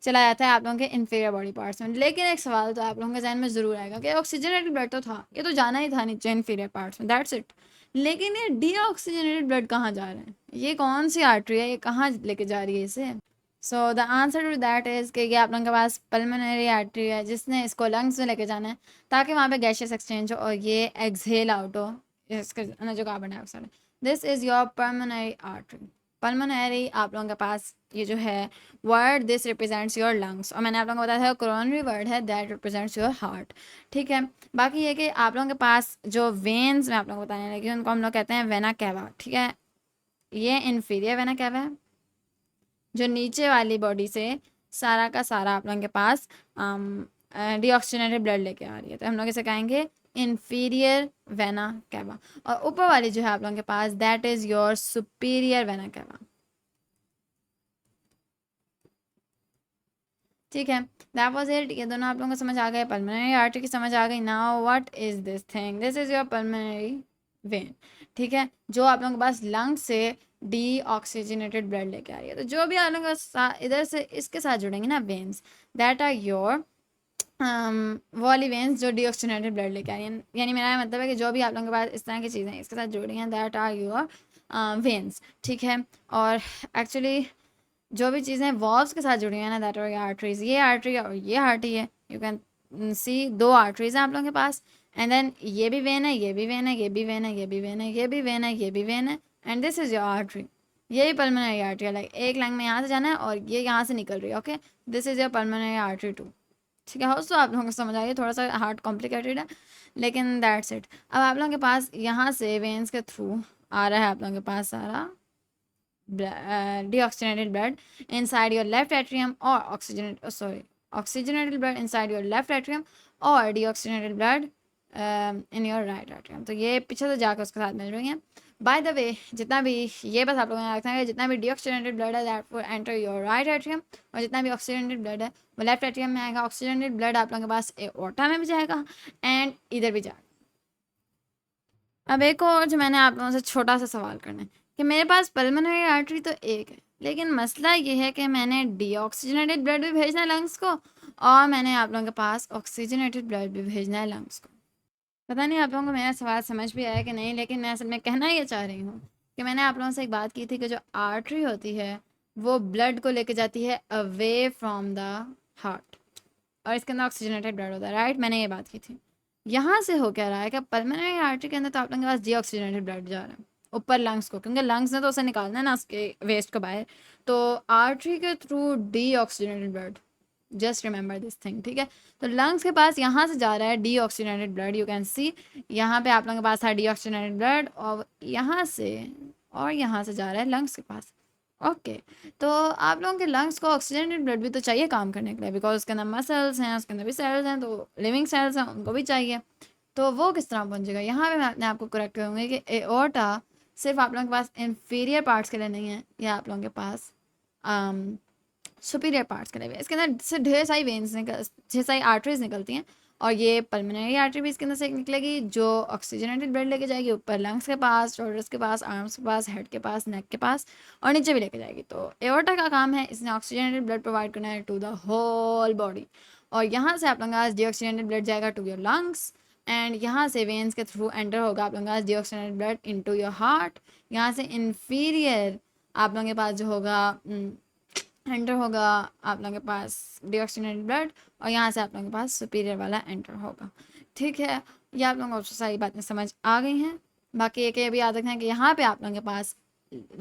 चला जाता है आप लोगों के इन्फीरियर बॉडी पार्ट्स में। लेकिन एक सवाल तो आप लोगों के जहन में ज़रूर आएगा कि ऑक्सीजनेटेड ब्लड तो था, ये तो जाना ही था नीचे इन्फीरियर पार्ट्स में, दैट्स इट, लेकिन ये डीऑक्सीजनेटेड ब्लड कहाँ जा रहे हैं, ये कौन सी आर्टरी है, ये कहाँ लेके जा रही है इसे। So the answer to that is कि ये आप लोगों के पास पल्मोनरी आर्टरी है जिसने इसको लंग्स में लेके जाना है ताकि वहाँ पे गैशियस एक्सचेंज हो और ये एक्सहेल आउट हो इसके अंदर जो कार्बन डाइऑक्साइड है। This is your pulmonary artery. Pulmonary आप लोगों के पास ये जो है word, this represents your lungs, और मैंने आप लोगों को बताया था कोरोनरी वर्ड है दैट रिप्रेजेंट्स योर हार्ट, ठीक है। बाकी ये कि आप लोगों के पास जो वेन्स मैं आप लोगों को बताने लगी उनको हम लोग कहते हैं वेना कैवा, ठीक है। ये इन्फीरियर वेना कैवा है जो नीचे वाली बॉडी से सारा का सारा आप लोगों के पास डीऑक्सीजनेटेड ब्लड लेके आ रही है, तो हम लोग इसे कहेंगे इन्फीरियर वेना कैवा। और ऊपर वाली जो है आप लोगों के पास that is your superior vena cava, ठीक है। That was it. ये दोनों आप लोगों को समझ आ गए, पल्मोनरी आर्टरी की समझ आ गई। Now what is this thing, this is your pulmonary vein, ठीक है, जो आप लोगों के पास लंग से डीऑक्सीजनेटेड ब्लड लेके आ रही है। तो जो भी आप लोगों का इधर से इसके साथ जुड़ेंगे ना वेन्स, दैट आर योर वो वाली वेन्स जो डीऑक्सीजनेटेड ब्लड लेके आ रही हैं, यानी मेरा मतलब है कि जो भी आप लोगों के पास इस तरह की चीज़ें इसके साथ जुड़ी हैं दैट आर योर वेन्स, ठीक है। और एक्चुअली जो भी चीज़ें वॉल्व्स के साथ जुड़ी हैं ना दैट आर आर्टरीज, ये आर्टरी और ये आर्टरी है, यू कैन सी दो आर्टरीज हैं आप लोगों के पास, एंड देन ये भी वेन है, ये भी वेन है, ये भी वेन है, ये भी वेन है, ये भी वेन है, ये भी वेन है, and this is your artery. ये भी पल्मोनरी आर्टरी है, लाइक एक लाइन में यहाँ से जाना है और ये यहाँ से निकल रही है, okay, this is your pulmonary artery too, ठीक है। हो तो आप लोगों को समझ आइए, थोड़ा सा हार्ड कॉम्प्लिकेटेड है लेकिन दैट्स इट। अब आप लोगों के पास यहाँ से वेन्स के थ्रू आ रहा है आप लोगों के पास सारा deoxygenated blood inside your left atrium or oxygenated blood inside your left atrium or deoxygenated blood in your right atrium। तो ये पीछे से जाकर उसके साथ मिल रही हैं। बाय द वे जितना भी ये बस आप लोगों ने रखना है, जितना भी डीऑक्सीजनेटेड ब्लड है that will enter your right atrium, और जितना भी ऑक्सीजनेटेड ब्लड है वो लेफ्ट एट्रियम में आएगा। ऑक्सीजनेटेड ब्लड आप लोगों के पास एओर्टा में भी जाएगा एंड इधर भी जाएगा। अब एक और जो मैंने आप लोगों से छोटा सा सवाल करना है कि मेरे पास पल्मोनरी आर्टरी तो एक है, लेकिन मसला ये है कि मैंने डीऑक्सीजनेटेड ब्लड भी भेजना है लंग्स को और मैंने आप लोगों के पास ऑक्सीजनेटेड ब्लड भी भेजना है लंग्स को। पता नहीं आप लोगों को मेरा सवाल समझ भी आया कि नहीं, लेकिन मैं असल में कहना ये चाह रही हूँ कि मैंने आप लोगों से एक बात की थी कि जो आर्टरी होती है वो ब्लड को लेके जाती है अवे फ्रॉम द हार्ट, और इसके अंदर ऑक्सीजनेटेड ब्लड होता है, राइट। मैंने ये बात की थी। यहाँ से हो क्या रहा है कि पल्मोनरी आर्टरी के अंदर तो आप लोगों के पास डीऑक्सीजनेटेड ब्लड जा रहा है ऊपर लंग्स को, क्योंकि लंग्स ने तो उसे निकालना है ना उसके वेस्ट को बाहर, तो आर्टरी के through deoxygenated blood, just remember this thing, ठीक है। तो लंग्स के पास यहाँ से जा रहा है deoxygenated blood, you can see यहाँ पे आप लोगों के पास था डीऑक्सीजनेटेड ब्लड, और यहाँ से जा रहा है लंग्स के पास। ओके तो आप लोगों के लंग्स को ऑक्सीजनेटेड ब्लड भी तो चाहिए काम करने के लिए, बिकॉज उसके अंदर मसल्स हैं, उसके अंदर भी सेल्स हैं, तो लिविंग सेल्स हैं, उनको भी चाहिए। तो वो किस तरह पहुंचेगा, यहाँ पे मैं अपने आप को करेक्ट करूँगी कि एओर्टा सिर्फ आप लोगों के पास इंफीरियर पार्ट्स के लिए नहीं है, या आप लोगों के पास सुपीरियर पार्ट्स के लिए भी। इसके अंदर से ढेर सारी वेन्स ढेर सारी आर्टरीज निकलती हैं, और ये पल्मोनरी आर्टरी भी इसके अंदर से एक निकलेगी जो ऑक्सीजनेटेड ब्लड लेके जाएगी ऊपर लंग्स के पास, शोल्डर्स के पास, आर्म्स के पास, हेड के पास, नेक के पास, और नीचे भी लेके जाएगी। तो एओर्टा का काम है इसने ऑक्सीजनेटेड ब्लड प्रोवाइड करना है टू द होल बॉडी, और यहाँ से आप लोगों के पास डीऑक्सीजनेटेड ब्लड जाएगा टू योर लंग्स, एंड यहाँ से वेन्स के थ्रू एंटर होगा आप लोगों के पास deoxygenated blood into your heart. यहाँ से इन्फीरियर आप लोगों के पास जो होगा एंटर होगा आप लोगों के पास डीऑक्सीजनेटेड ब्लड, और यहाँ से आप लोगों के पास सुपीरियर वाला एंटर होगा, ठीक है। ये आप लोगों को सारी बातें समझ आ गई हैं। बाकी एक ये भी याद रखना है कि यहाँ पे आप लोगों के पास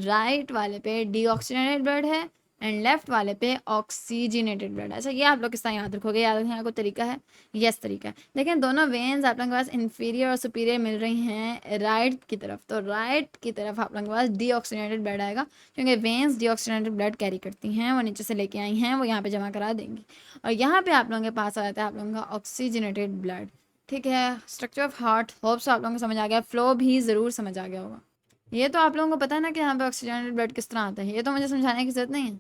राइट वाले पे डीऑक्सीजनेटेड ब्लड है एंड लेफ्ट वाले पे ऑक्सीजनेटेड ब्लड है। अच्छा ये आप लोग किस तरह याद रखोगे, याद रखने का कोई तरीका है? यस तरीका है। लेकिन दोनों वेन्स आप लोगों के पास इन्फीरियर और सुपीरियर मिल रही हैं राइट की तरफ, तो राइट की तरफ आप लोगों के पास डीऑक्सीजनेटेड ब्लड आएगा, क्योंकि वेन्स डीऑक्सीजनेटेड ब्लड कैरी करती हैं, वो नीचे से लेके आई हैं, वो यहाँ पे जमा करा देंगी, और यहाँ पे आप लोगों के पास आ जाता है आप लोगों का ऑक्सीजनेटेड ब्लड, ठीक है। स्ट्रक्चर ऑफ हार्ट होप्स आप लोगों को समझ आ गया, फ्लो भी ज़रूर समझ आ गया होगा। ये तो आप लोगों को पता है ना कि यहाँ पे ऑक्सीजनेटेड ब्लड किस तरह आता है, ये तो मुझे समझाने की जरूरत नहीं है,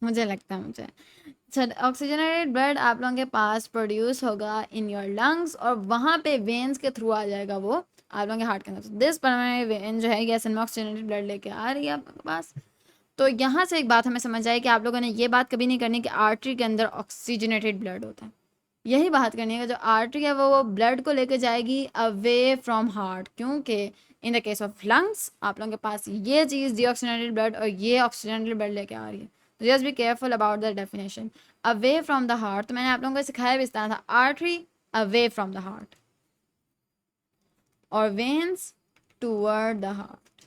मुझे लगता है मुझे। ऑक्सीजनेटेड ब्लड आप लोगों के पास प्रोड्यूस होगा इन योर लंग्स, और वहाँ पे वेन्स के थ्रू आ जाएगा वो आप लोगों के हार्ट के अंदर। दिस पल्मोनरी वेन जो है ये में ऑक्सीजनेटेड ब्लड लेके आ रही है आप लोगों के पास। तो यहाँ से एक बात हमें समझ आई कि आप लोगों ने ये बात कभी नहीं करनी कि आर्टरी के अंदर ऑक्सीजनेटेड ब्लड होता है, यही बात करनी है कि जो आर्टरी है वो ब्लड को लेके जाएगी अवे फ्रॉम हार्ट, क्योंकि in the case of lungs आप लोगों के पास ये चीज़ डीऑक्सीजनेटेड ब्लड और ये ऑक्सीजनेटेड ब्लड लेके आ रही है। तो just be careful about the definition away from the heart. तो मैंने आप लोगों को सिखाया भी इस तरह था, artery away from the heart और वेन्स टूवर्ड द हार्ट,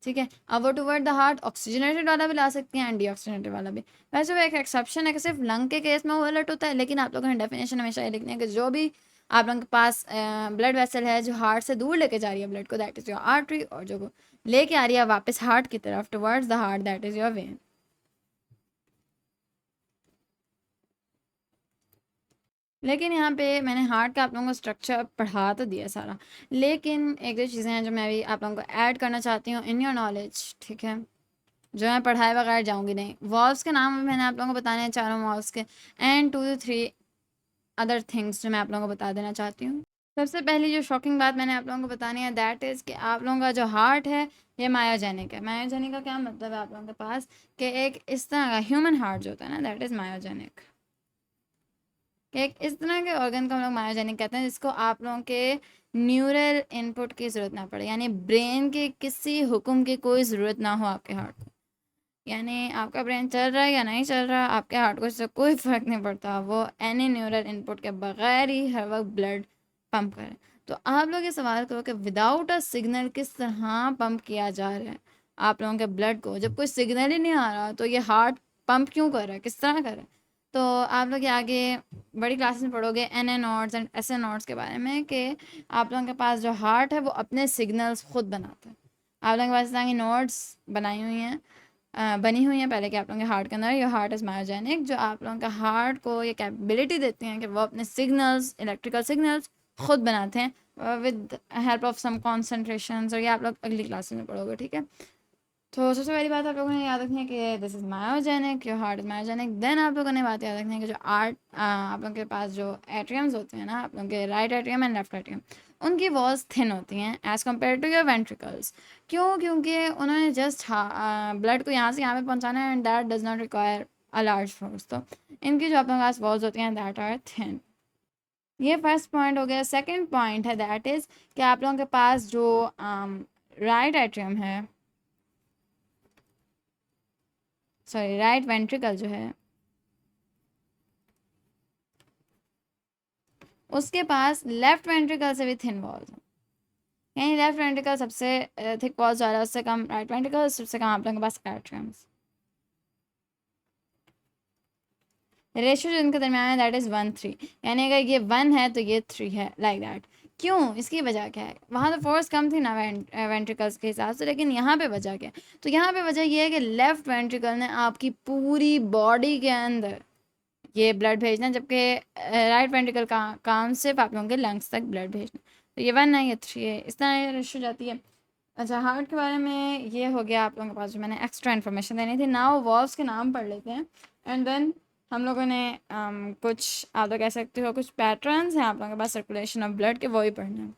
ठीक है। अब वो टूवर्ड द हार्ट ऑक्सीजनेटेड वाला भी ला सकती हैं एंड डीऑक्सीजनेटेड वाला भी। वैसे वो एक एक्सेप्शन है कि सिर्फ लंग के केस में वो अलर्ट होता है, लेकिन आप लोगों ने डेफिनेशन हमेशा ये लिखनी है कि जो भी आप लोगों के पास ब्लड वेसल है जो हार्ट से दूर लेके जा रही है ब्लड को, दैट इज़ योर आर्टरी, और जो लेके आ रही है वापस हार्ट की तरफ towards the heart, that is your when. लेकिन यहाँ पे मैंने हार्ट का आप लोगों को स्ट्रक्चर पढ़ा तो दिया सारा, लेकिन एक दो चीज़ें हैं जो मैं भी आप लोगों को ऐड करना चाहती हूँ इन योर नॉलेज, ठीक है, जो मैं पढ़ाए बगैर जाऊँगी नहीं। वॉल्व्स के नाम मैंने आप लोगों को बताने हैं, चारों वॉल्व्स के, एंड 2 to 3 अदर थिंग्स जो मैं आप लोगों को बता देना चाहती हूँ। सबसे पहली जो शॉकिंग बात मैंने आप लोगों को बतानी है दैट इज़ कि आप लोगों का जो हार्ट है ये मायोजेनिक है। मायोजेनिक का क्या मतलब है आप लोगों के पास कि एक इस तरह का ह्यूमन हार्ट जो होता है ना, दैट इज़ मायोजेनिक। एक इस तरह के ऑर्गन को हम लोग मायोजेनिक कहते हैं जिसको आप लोगों के न्यूरल इनपुट की ज़रूरत ना पड़े, यानी ब्रेन के किसी हुक्म की कोई ज़रूरत ना हो आपके हार्ट को। यानी आपका ब्रेन चल रहा है या नहीं चल रहा, आपके हार्ट को इससे कोई फ़र्क नहीं पड़ता, वो एनी न्यूरल इनपुट के बगैर ही हर वक्त ब्लड पंप करे। तो आप लोग ये सवाल करो कि विदाउट अ सिग्नल किस तरह पंप किया जा रहा है आप लोगों के ब्लड को, जब कोई सिग्नल ही नहीं आ रहा तो ये हार्ट पंप क्यों कर रहा है, किस तरह कर रहा है। तो आप लोग आगे बड़ी क्लासेस में पढ़ोगे N A nodes and S A nodes के बारे में कि आप लोगों के पास जो हार्ट है वो अपने सिग्नल्स खुद बनाता है। आप लोगों के पास इस तरह की नोट्स बनाई हुई हैं बनी हुई हैं पहले कि आप लोगों के हार्ट के अंदर योर हार्ट इज़ मायोजेनिक, जो आप लोगों के हार्ट को ये कैपेबिलिटी देती हैं कि वो अपने सिग्नल्स, इलेक्ट्रिकल सिग्नल्स खुद बनाते हैं with help of some concentration, और ये आप लोग अगली क्लास में पढ़ोगे, ठीक है। तो सबसे पहली बात आप लोगों ने याद रखनी है कि this is myogenic, your heart is myogenic. Then आप लोगों ने बात याद रखनी है कि जो आप लोगों के पास जो एट्रियम्स होते हैं ना, आप लोगों के right atrium and left atrium, उनकी वॉल्स थिन होती हैं as compare to your ventricles. क्यों? क्योंकि उन्होंने जस्ट ब्लड को यहाँ से यहाँ पे पहुँचाना है and that does not require a large force. तो इनकी जो आप लोगों के पास वॉल्स होती हैं दैट आर थिन। ये फर्स्ट पॉइंट हो गया। सेकंड पॉइंट है दैट इज़ कि आप लोगों के पास जो राइट एट्रियम है, सॉरी राइट वेंट्रिकल जो है उसके पास लेफ्ट वेंट्रिकल से भी थिन वॉल्स हैं। यानी लेफ्ट वेंट्रिकल सबसे थिक वॉल्स वाला, उससे कम राइट वेंट्रिकल, सबसे कम आप लोगों के पास एट्रियम्स। रेशियो जो इनके दरमियान है दैट इज़ 1:3, यानी अगर ये 1 है तो ये 3 है, लाइक दैट। क्यों, इसकी वजह क्या है? वहाँ तो फोर्स कम थी ना वेंट्रिकल्स के हिसाब से, लेकिन यहाँ पे वजह क्या है? तो यहाँ पे वजह ये है कि लेफ्ट वेंट्रिकल ने आपकी पूरी बॉडी के अंदर ये ब्लड भेजना, जबकि राइट वेंट्रिकल का काम सिर्फ आप लोगों के लंग्स तक ब्लड भेजना। तो ये 1 है, ये 3 है, इस तरह रेशियो जाती है। अच्छा, हार्ट के बारे में ये हो गया आप लोगों के पास जो मैंने एक्स्ट्रा इन्फॉर्मेशन देनी थी। नाउ वॉल्व्स के नाम पढ़ लेते हैं एंड देन हम लोगों ने कुछ आप लोग कह सकते हो कुछ पैटर्न्स हैं आप लोगों के पास सर्कुलेशन ऑफ ब्लड के, वही पढ़ना है।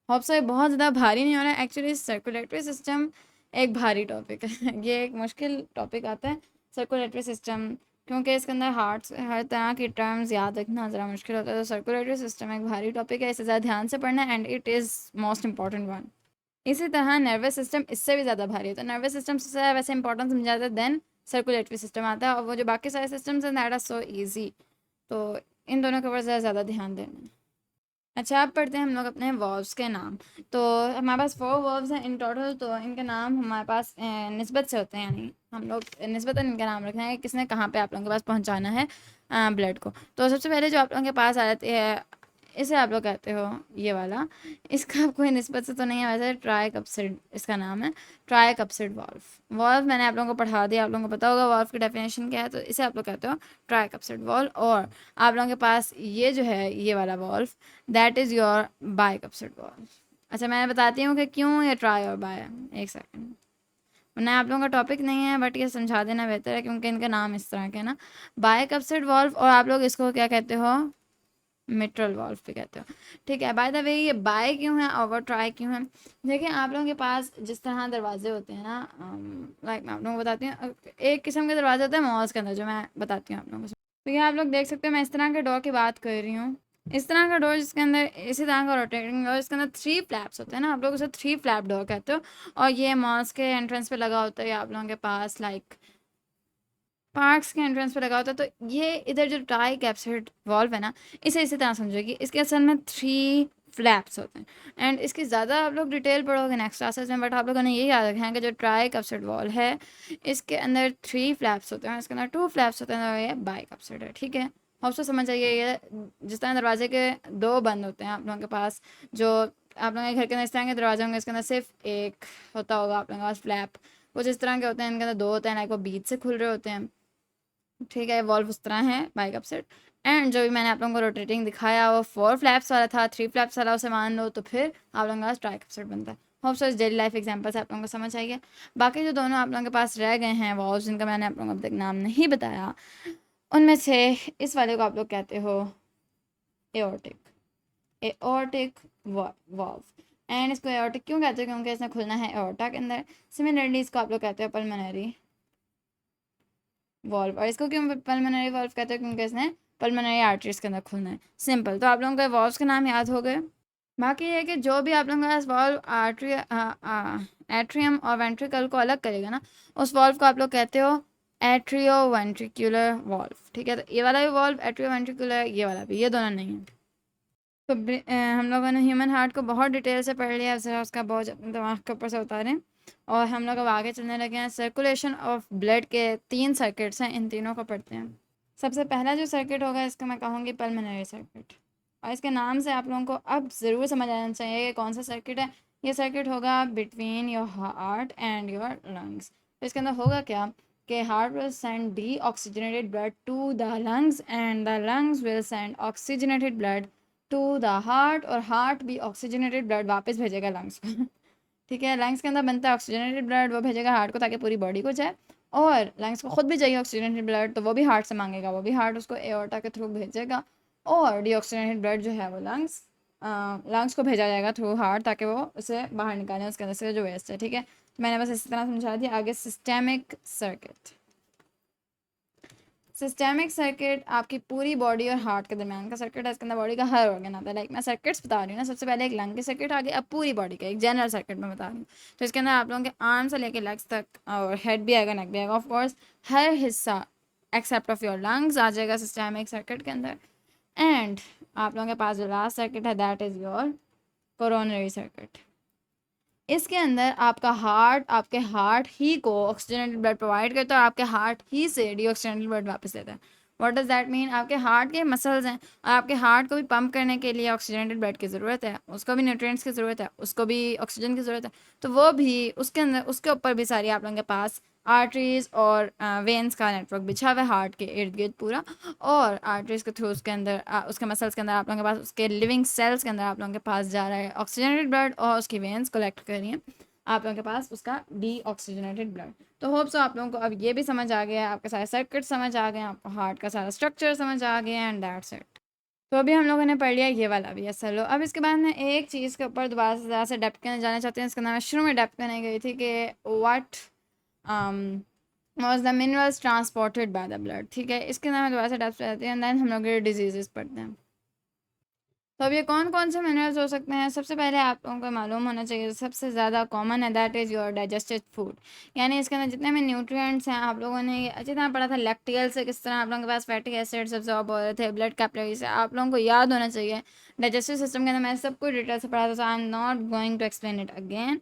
होप सो ये बहुत ज़्यादा भारी नहीं हो रहा है। एक्चुअली सर्कुलेटरी सिस्टम एक भारी टॉपिक है ये एक मुश्किल टॉपिक आता है सर्कुलेटरी सिस्टम, क्योंकि इसके अंदर हार्ट हर तरह की टर्म्स याद रखना ज़रा मुश्किल होता है। तो सर्कुलेटरी सिस्टम एक भारी टॉपिक है, इसे ज़्यादा ध्यान से पढ़ना है and it is most important one. इसी तरह नर्वस सिस्टम इससे भी ज़्यादा भारी है, तो नर्वस सिस्टम से वैसे इंपॉर्टेंट समझा जाता है, देन सर्कुलेटरी सिस्टम आता है, और वो जो बाकी सारे सिस्टम्स हैं दैट आर सो ईजी, तो इन दोनों के ऊपर ज़्यादा ध्यान देना है। अच्छा, अब पढ़ते हैं हम लोग अपने वर्ब्स के नाम। तो हमारे पास 4 वर्ब्स हैं इन टोटल, तो इनके नाम हमारे पास निस्बत से होते हैं, यानी हम लोग निस्बतन इनका नाम रखना है कि किसने कहाँ पे आप लोगों के पास पहुँचाना है ब्लड को। तो सबसे पहले जो आप लोगों के पास आ जाती है, इसे आप लोग कहते हो ये वाला, इसका कोई निस्बत से तो नहीं है वैसे, ट्राइकप्सिड इसका नाम है, ट्राइकप्सिड वॉल्व। वॉल्व मैंने आप लोगों को पढ़ा दिया, आप लोगों को पता होगा वॉल्व की डेफिनेशन क्या है, तो इसे आप लोग कहते हो ट्राइकप्सिड वॉल्व। और आप लोगों के पास ये जो है ये वाला valve that is your bicuspid valve. अच्छा, मैं बताती हूँ कि क्यों ये ट्राई और बाय है, एक सेकेंड, वरना आप लोगों का टॉपिक नहीं है, बट ये समझा देना बेहतर है क्योंकि इनके नाम इस तरह के हैं ना, बाइकप्सिड वॉल्व, और आप लोग इसको क्या कहते हो, मिट्रल वॉल्व भी कहते हो। ठीक है, बाय द वे ये बाय क्यों है और ट्राई क्यों है? देखिए, आप लोगों के पास जिस तरह दरवाजे होते हैं ना, लाइक मैं आप लोगों को बताती हूँ, एक किस्म के दरवाजे होते हैं मॉल्स के अंदर, जो मैं बताती हूँ आप लोगों को। तो ये आप लोग देख सकते हो, मैं इस तरह के डोर की बात कर रही हूँ, इस तरह का डोर जिसके अंदर इसी तरह का रोटेटिंग डोर, इसके अंदर 3 फ्लैप्स होते हैं ना, आप लोग उसे 3 फ्लैप डोर कहते हो, और ये मॉल्स के एंट्रेंस पे लगा होता है आप लोगों के पास, लाइक पार्क्स के एंट्रेंस पे लगा होता है। तो ये इधर जो ट्राई कैप्सिड वॉल्व है ना, इसे इसी तरह समझोगी, इसके असल में 3 फ्लैप्स होते हैं, एंड इसकी ज़्यादा आप लोग डिटेल पढ़ोगे नेक्स्ट क्लासेस में, बट आप लोगों ने ये याद रखना है कि जो ट्राई कैप्सिड वॉल्व है इसके अंदर 3 फ्लैप्स होते हैं, इसके अंदर 2 फ्लैप्स होते हैं, और ये बाई कैप्सिड है। ठीक है, होप सो समझ आइए। ये जिस तरह दरवाजे के 2 बंद होते हैं आप लोगों के पास, जो आप लोगों के घर के अंदर इस तरह के दरवाजे होंगे, इसके अंदर सिर्फ एक होता होगा आप लोगों के पास फ्लैप, कुछ इस तरह के होते हैं इनके अंदर 2 होते हैं, लाइक वो बीच से खुल रहे होते हैं। ठीक है, वॉल्व उस तरह है बाइक अपसेट, एंड जो भी मैंने आप लोगों को रोटेटिंग दिखाया वो 4 फ्लैप्स वाला था, 3 फ्लैप्स वाला उसे मान लो, तो फिर आप लोगों के पास ट्राइक अपसेट बनता है। होप सो इस डेली लाइफ एग्जाम्पल से आप लोगों को समझ आइए। बाकी जो दोनों आप लोगों के पास रह गए हैं वॉल्व, जिनका मैंने आप लोगों को अब तक नाम नहीं बताया, उनमें से इस वाले को आप लोग कहते हो एओर्टिक, एओर्टिक वॉल्व। एंड इसको एओर्टिक क्यों कहते हो? क्योंकि इसमें खुलना है एओर्टा के अंदर। सिमिलरली इसको आप लोग कहते हो पल्मोनरी वॉल्व, और इसको क्यों पल्मोनरी वॉल्व कहते हैं? क्योंकि इसने पल्मोनरी आर्टरीज के अंदर खुलना है। सिंपल। तो आप लोगों को वॉल्व्स के नाम याद हो गए। बाकी ये है कि जो भी आप लोगों के पास वॉल्व एट्रियम और वेंट्रिकल को अलग करेगा ना, उस वॉल्व को आप लोग कहते हो एट्रियो वेंट्रिकुलर वॉल्व। ठीक है, तो ये वाला भी वॉल्व एट्रियो वेंट्रिकुलर, ये वाला भी, ये दोनों नहीं है। तो हम लोगों ने ह्यूमन हार्ट को बहुत डिटेल से पढ़ लिया, ज़रा उसका बोझ अपने दिमाग के ऊपर से उतारें, और हम लोग अब आगे चलने लगे हैं। सर्कुलेशन ऑफ ब्लड के 3 सर्किट्स हैं, इन तीनों को पढ़ते हैं। सबसे पहला जो सर्किट होगा इसको मैं कहूँगी पल्मोनरी सर्किट, और इसके नाम से आप लोगों को अब ज़रूर समझ आना चाहिए कि कौन सा सर्किट है। ये सर्किट होगा between your heart and your lungs. तो इसके अंदर होगा क्या कि heart will send deoxygenated blood to the lungs, and the lungs will send oxygenated blood to the heart, और हार्ट भी ऑक्सीजनेटेड ब्लड वापस भेजेगा लंग्स को। ठीक है, लंग्स के अंदर बनता है ऑक्सीजनेटेड ब्लड, वो भेजेगा हार्ट को ताकि पूरी बॉडी को जाए, और लंग्स को खुद भी चाहिए ऑक्सीजनेटेड ब्लड, तो वो भी हार्ट से मांगेगा, वो भी हार्ट उसको एओर्टा के थ्रू भेजेगा, और डीऑक्सीजनेटेड ब्लड जो है वो लंग्स को भेजा जाएगा थ्रू हार्ट, ताकि वो उसे बाहर निकालें उसके अंदर से जो वेस्ट है। ठीक है, तो मैंने बस इस तरह समझा दिया। आगे सिस्टेमिक सर्किट। सिस्टेमिक सर्किट आपकी पूरी बॉडी और हार्ट के दरमियान का सर्किट है, इसके अंदर बॉडी का हर ऑर्गन आता है। लाइक मैं सर्किट्स बता रही हूँ ना, सबसे पहले एक लंग की सर्किट आ गई, अब पूरी बॉडी का एक जनरल सर्किट मैं बता रही हूँ। तो इसके अंदर आप लोगों के आर्म से लेके लेग्स तक और हेड भी आएगा, नेक भी आएगा, ऑफकोर्स हर हिस्सा एक्सेप्ट ऑफ योर लंग्स आ जाएगा सिस्टेमिक सर्किट के अंदर। एंड आप लोगों के पास जो लास्ट सर्किट है that is your coronary circuit. इसके अंदर आपके हार्ट ही को ऑक्सीजनेटेड ब्लड प्रोवाइड करता है और आपके हार्ट ही से डीऑक्सीजनेटेड ब्लड वापस लेता है। What does that mean? आपके हार्ट के मसल्स हैं और आपके हार्ट को भी पंप करने के लिए ऑक्सीजनेटेड ब्लड की ज़रूरत है, उसको भी न्यूट्रिएंट्स की ज़रूरत है, उसको भी ऑक्सीजन की ज़रूरत है। तो वो भी उसके अंदर, उसके ऊपर भी सारी आप लोगों के पास आर्टरीज और वेन्स का नेटवर्क बिछा हुआ है हार्ट के इर्द गिर्द पूरा। और आर्टरीज के थ्रू उसके अंदर उसके मसल्स के अंदर आप लोगों के पास, उसके लिविंग सेल्स के अंदर आप लोगों के पास जा रहा है ऑक्सीजनेटेड ब्लड और उसकी वेन्स कलेक्ट कर रही हैं आप लोगों के पास उसका डीऑक्सीजनेटेड ब्लड। तो होप सो आप लोगों को अब ये भी समझ आ गया है, आपके सारे सर्किट समझ आ गए हैं, आपको हार्ट का सारा स्ट्रक्चर समझ आ गया एंड दैट्स इट। तो अभी हम लोगों ने पढ़ लिया ये वाला भी है। चलो अब इसके बाद मैं एक चीज़ के ऊपर दोबारा से ज़्यादा से डेप्थ करने जाना चाहती हूँ। इसका नाम मैं शुरू में डेप्थ करने गई थी कि what was the minerals transported by the blood. ठीक है, इसके नाम में दोबारा से डेप्थ जाती है एंड देन हम लोग डिजीज़ पढ़ते हैं। तो अब ये कौन कौन से मिनरल्स हो सकते हैं? सबसे पहले आप लोगों को मालूम होना चाहिए, सबसे ज़्यादा कॉमन है that is your digested food. यानी इसके अंदर जितने भी न्यूट्रिएंट्स हैं, आप लोगों ने अच्छी तरह पढ़ा था लैक्टियल से किस तरह आप लोगों के पास फैटी एसिड्स अब्सॉर्ब हो रहे थे ब्लड कैपिलरी से, आप लोगों को याद होना चाहिए। डाइजेस्टिव सिस्टम के अंदर मैंने सब कुछ डिटेल से पढ़ा था, so I am not going to explain it again.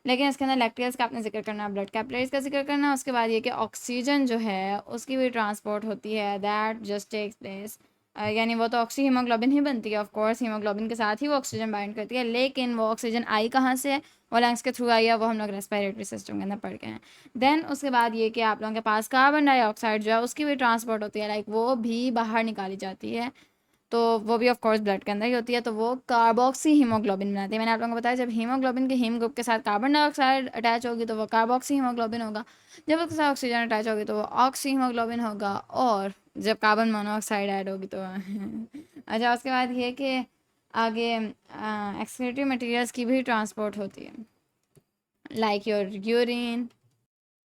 लेकिन इसके अंदर लैक्टियल्स का आपने जिक्र करना, ब्लड कैपिलरीज का जिक्र करना, उसके बाद ये कि ऑक्सीजन जो है उसकी भी ट्रांसपोर्ट होती है, दैट जस्ट टेक्स प्लेस। यानी वो तो ऑक्सी हीमोग्लोबिन ही बनती है, ऑफ कोर्स हीमोग्लोबिन के साथ ही वो ऑक्सीजन बाइंड करती है, लेकिन वो ऑक्सीजन आई कहाँ से है? वो लंग्स के थ्रू आई है, वो हम लोग रेस्पिरेटरी सिस्टम के अंदर पढ़ गए हैं। देन उसके बाद ये कि आप लोगों के पास कार्बन डाइऑक्साइड जो है उसकी भी ट्रांसपोर्ट होती है, लाइक वो भी बाहर निकाली जाती है, तो वो भी ऑफ कोर्स ब्लड के अंदर ही होती है, तो वो कार्बोक्सी हीमोग्लोबिन बनाती है। मैंने आप लोगों को बताया जब हीमोग्लोबिन के हीम ग्रुप के साथ कार्बन डाइऑक्साइड अटैच होगी तो वो कार्बोक्सी हीमोग्लोबिन होगा, जब उसके साथ ऑक्सीजन अटैच होगी तो वो ऑक्सी हीमोग्लोबिन होगा, और जब कार्बन मोनोऑक्साइड ऐड होगी तो अच्छा, उसके बाद ये कि आगे एक्सक्रीटरी मटेरियल्स की भी ट्रांसपोर्ट होती है, लाइक योर यूरिन।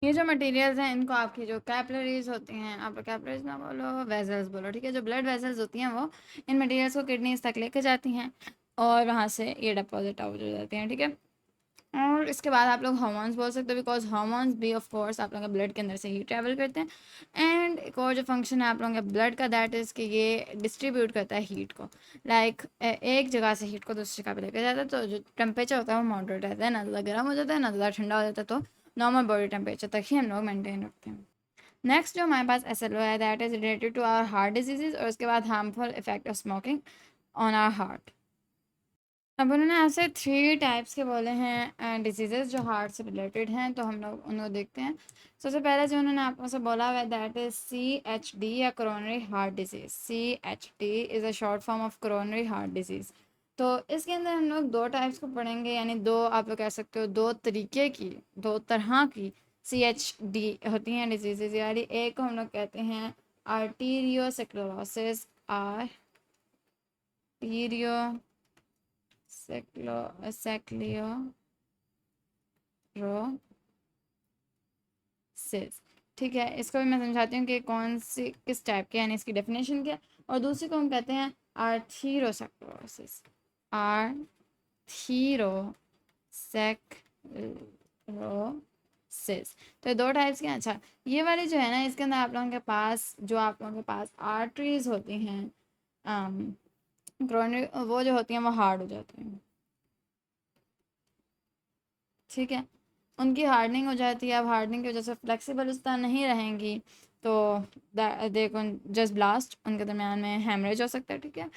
ये जो मटेरियल्स हैं इनको आपकी जो कैपिलरीज होती हैं, आप कैपिलरीज ना बोलो, वेजल्स बोलो, ठीक है, जो ब्लड वेजल्स होती हैं वो इन मटेरियल्स को किडनीज तक लेके जाती हैं और वहाँ से ये डिपॉजिट आउट हो जाती हैं, ठीक है। और इसके बाद आप लोग हार्मोन्स बोल सकते हो, बिकॉज हार्मोन्स भी ऑफ कोर्स आप लोगों के ब्लड के अंदर से ही ट्रैवल करते हैं। एंड एक और जो फंक्शन है आप लोगों के ब्लड का दैट इज़ कि ये डिस्ट्रीब्यूट करता है हीट को, लाइक एक जगह से हीट को दूसरी जगह पे लेकर जाता है, तो जो टेम्परेचर होता है वो मॉडरेट रहता है, ना ज़्यादा गर्म हो जाता है ना ज़्यादा ठंडा हो जाता है, तो नॉर्मल बॉडी टेम्परेचर तक ही हम लोग मेंटेन रखते हैं। नेक्स्ट जो हमारे पास SLO है that is related to our heart diseases, और उसके बाद harmful effect of smoking on our heart. अब उन्होंने ऐसे 3 टाइप्स के बोले हैं डिजीज़ेस जो हार्ट से रिलेटेड हैं, तो हम लोग उनको देखते हैं। सबसे पहले जो उन्होंने आप लोगों से बोला हुआ है दैट इज़ CHD या coronary heart disease. CHD is a short form of coronary heart disease. तो इसके अंदर हम लोग 2 टाइप्स को पढ़ेंगे, यानी 2 आप लोग कह सकते हो 2 तरीके की, 2 तरह की CHD होती हैं डिजीज़ेज, यानी एक को हम लोग कहते हैं आर्टीरियोस्क्लेरोसिस, सेक्लियोसिस। ठीक है, इसको भी मैं समझाती हूँ कि कौन सी किस टाइप के, यानी इसकी डेफिनेशन क्या है। और दूसरी को हम कहते हैं आर्थीरोस्क्लेरोसिस, आर्थीरोस्क्लेरोसिस। तो 2 टाइप्स के हैं। अच्छा, ये वाली जो है ना, इसके अंदर आप लोगों के पास आर्टरीज होती हैं, वो जो होती हैं वो हार्ड हो जाती हैं, ठीक है, उनकी हार्डनिंग हो जाती है। अब हार्डनिंग की वजह से फ्लेक्सिबल उस तरह नहीं रहेंगी, तो दे जस्ट ब्लास्ट, उनके दरमियान में हेमरेज हो सकता है, ठीक है।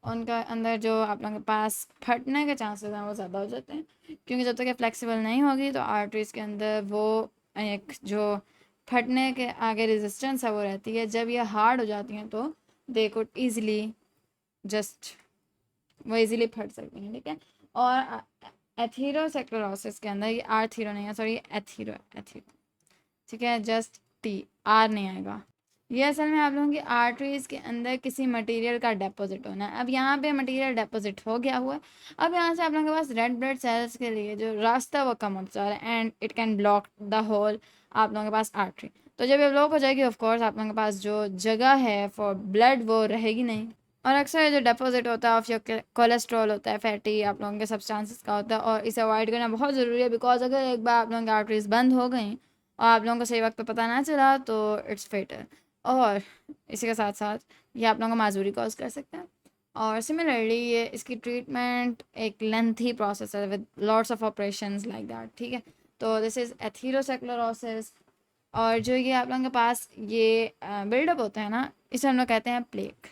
उनका अंदर जो आप लोगों के पास फटने के चांसेस हैं वो ज़्यादा हो जाते हैं, क्योंकि जब तक ये फ्लेक्सिबल नहीं होगी तो आर्टरीज़ के अंदर वो एक जो फटने के आगे रेजिस्टेंस है वो रहती है। जब ये हार्ड हो जाती हैं तो दे कुड ईज़िली जस्ट वो इजीली फट सकती हैं, ठीक है। और एथीरोस्क्लेरोसिस के अंदर ये आर्थीरो नहीं है, सॉरी एथीरो, ठीक है, जस्ट टी, आर नहीं आएगा। ये असल में आप लोगों की आर्टरीज के अंदर किसी मटेरियल का डिपॉजिट होना है। अब यहाँ पे मटेरियल डिपॉजिट हो गया हुआ है, अब यहाँ से आप लोगों के पास रेड ब्लड सेल्स के लिए जो रास्ता वो कम होता जा रहा है and it can block the whole आप लोगों के पास आर्टरी। तो जब ये ब्लॉक हो जाएगी ऑफ कोर्स आप लोगों के पास जो जगह है फॉर ब्लड वो रहेगी नहीं। और अक्सर जो डिपॉजिट होता है ऑफ योर कोलेस्ट्रॉल होता है फैटी आप लोगों के सब्सटेंसेस का होता है, और इसे अवॉइड करना बहुत ज़रूरी है, बिकॉज अगर एक बार आप लोगों की आर्टरीज बंद हो गई और आप लोगों को सही वक्त पे पता ना चला तो इट्स फेटल। और इसी के साथ साथ ये आप लोगों को माजूरी कॉज कर सकते हैं। और सिमिलरली ये इसकी ट्रीटमेंट एक लेंथी प्रोसेस है with lots of operations like that, ठीक है। तो दिस इज़ एथीरोस्क्लेरोसिस। और जो ये आप लोगों के पास ये बिल्डअप होता है ना, इसे हम लोग कहते हैं प्लेक।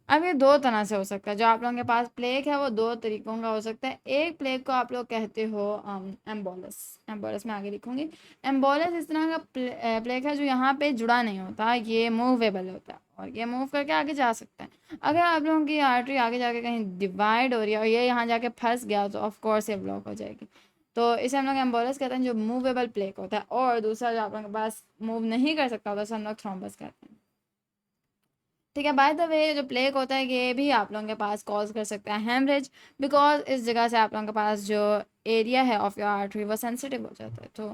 अब ये दो तरह से हो सकता है, जो आप लोगों के पास प्लेग है वो दो तरीकों का हो सकता है। एक प्लेग को आप लोग कहते हो एम्बोलस, एम्बोलस में आगे लिखूंगी। एम्बोलस इस तरह का प्लेग है जो यहाँ पे जुड़ा नहीं होता, ये मूवेबल होता है और ये मूव करके आगे जा सकता है। अगर आप लोगों की आर्टरी आगे जाके कहीं डिवाइड हो रही है और ये यहाँ जाके फंस गया तो ऑफ कोर्स ये ब्लॉक हो जाएगी। तो इसे हम लोग एम्बोलस कहते हैं जो मूवेबल प्लेग होता है। और दूसरा जो आप लोगों के पास मूव नहीं कर सकता होता उसे हम लोग थ्रोम्बस कहते हैं, ठीक है। बाय द वे जो प्लेग होता है ये भी आप लोगों के पास कॉज कर सकता है हेमरेज, बिकॉज इस जगह से आप लोगों के पास जो एरिया है ऑफ योर आर्टरी वो सेंसिटिव हो जाता है। तो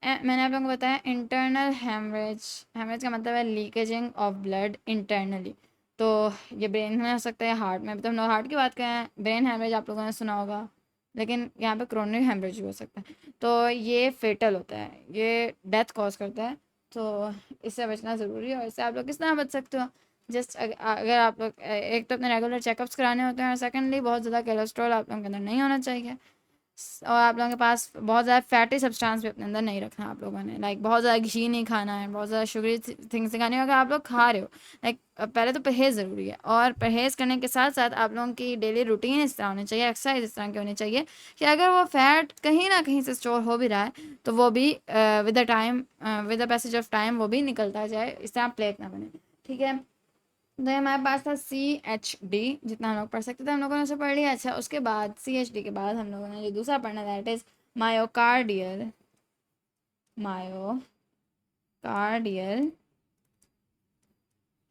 मैंने आप लोगों को बताया इंटरनल हेमरेज, हेमरेज का मतलब है लीकेजिंग ऑफ ब्लड इंटरनली। तो ये ब्रेन में हो सकता है, हार्ट में, तो हम लोग हार्ट की बात करें, ब्रेन हेमरेज आप लोगों ने सुना होगा, लेकिन यहाँ पे क्रोनिक हेमरेज भी हो सकता है। तो ये फेटल होता है, ये डेथ कॉज करता है। तो इससे बचना ज़रूरी है। और इससे आप लोग किस तरह बच सकते हो, जस्ट अगर आप लोग एक तो अपने रेगुलर चेकअप्स कराने होते हैं और सेकेंडली बहुत ज़्यादा कोलेस्ट्रॉल आप लोगों के अंदर नहीं होना चाहिए। और आप लोगों के पास बहुत ज़्यादा फैटी सब्सटेंस भी अपने अंदर नहीं रखना आप लोगों ने, लाइक बहुत ज़्यादा घी नहीं खाना है, बहुत ज़्यादा शुगरी थिंग्स नहीं खानी है। अगर आप लोग खा रहे हो लाइक पहले तो परहेज़ ज़रूरी है, और परहेज़ करने के साथ साथ आप लोगों की डेली रूटीन इस तरह होनी चाहिए, एक्सरसाइज इस तरह की होनी चाहिए कि अगर वो फैट कहीं ना कहीं से स्टोर हो भी रहा है तो वो भी with the time, with the passage of time वो भी निकलता जाए, इस तरह प्लेक ना बने, ठीक है। तो ये हमारे पास था CHD, जितना हम लोग पढ़ सकते थे हम लोगों ने उसे पढ़ लिया। अच्छा, उसके बाद CHD के बाद हम लोगों ने जो दूसरा पढ़ना that is myocardial, myocardial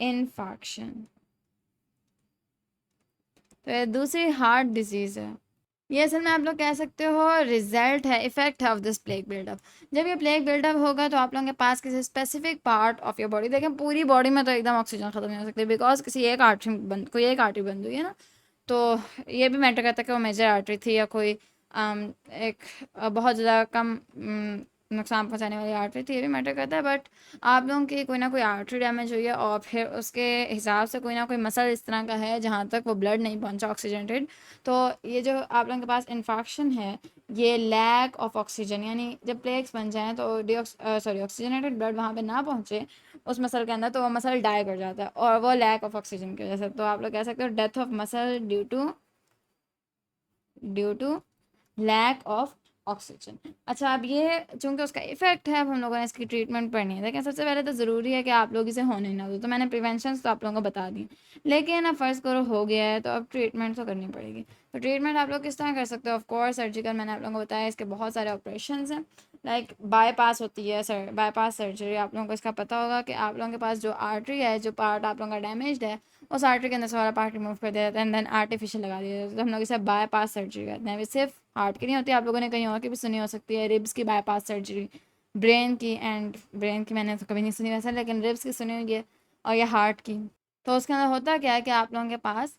infarction. तो ये दूसरी हार्ट डिजीज़ है। ये असल में आप लोग कह सकते हो रिजल्ट है, इफेक्ट है ऑफ दिस प्लेग बिल्डअप। जब ये प्लेग बिल्डअप होगा तो आप लोगों के पास किसी specific part of your body, देखें पूरी बॉडी में तो एकदम ऑक्सीजन खत्म नहीं हो सकती, बिकॉज किसी एक आर्टरी बंद, कोई एक आर्टरी बंद हुई है ना, तो ये भी मैटर करता है कि वो मेजर आर्टरी थी या कोई एक बहुत ज़्यादा कम नुकसान पहुंचाने वाली आर्टरी थी, ये भी मैटर करता है। बट आप लोगों की कोई ना कोई आर्टरी डैमेज हुई है और फिर उसके हिसाब से कोई ना कोई मसल इस तरह का है जहाँ तक वो ब्लड नहीं पहुंचा ऑक्सीजनेटेड, तो ये जो आप लोगों के पास इन्फेक्शन है ये लैक ऑफ ऑक्सीजन, यानी जब प्लेग्स बन जाएँ तो ऑक्सीजनेटेड ब्लड वहाँ पे ना पहुँचे उस मसल के अंदर, तो वो मसल डाई कर जाता है, और वो लैक ऑफ ऑक्सीजन की वजह से। तो आप लोग कह सकते हो death of muscle due to lack of oxygen. अच्छा, अब ये चूंकि उसका इफेक्ट है, अब हम लोगों ने इसकी ट्रीटमेंट पढ़नी है। लेकिन सबसे पहले तो ज़रूरी है कि आप लोग इसे होने ना दो। तो मैंने प्रिवेंशन तो आप लोगों को बता दी, लेकिन अब फ़र्ज़ करो हो गया है तो अब ट्रीटमेंट तो करनी पड़ेगी। तो ट्रीटमेंट आप लोग किस तरह कर सकते हो, ऑफ कोर्स सर्जिकल, मैंने आप लोगों को बताया इसके बहुत सारे ऑपरेशन हैं, लाइक बाईपास होती है बाईपास सर्जरी। आप लोगों को इसका पता होगा कि आप लोगों के पास जो आर्टरी है, जो पार्ट आप लोगों का डैमेज्ड है, उस आर्टरी के अंदर से वाला पार्ट रिमूव कर दिया जाता है एंड देन आर्टिफिशियल लगा दिया जाता है। तो हम लोग इसे बाईपास सर्जरी कहते हैं। सिर्फ हार्ट की नहीं होती, आप लोगों ने कहीं और की भी सुनी हो सकती है, रिब्स की बाईपास सर्जरी, ब्रेन की, एंड ब्रेन की मैंने तो कभी नहीं सुनी वैसे, लेकिन रिब्स की सुनी हुई है, और ये हार्ट की। तो उसके अंदर होता क्या है कि आप लोगों के पास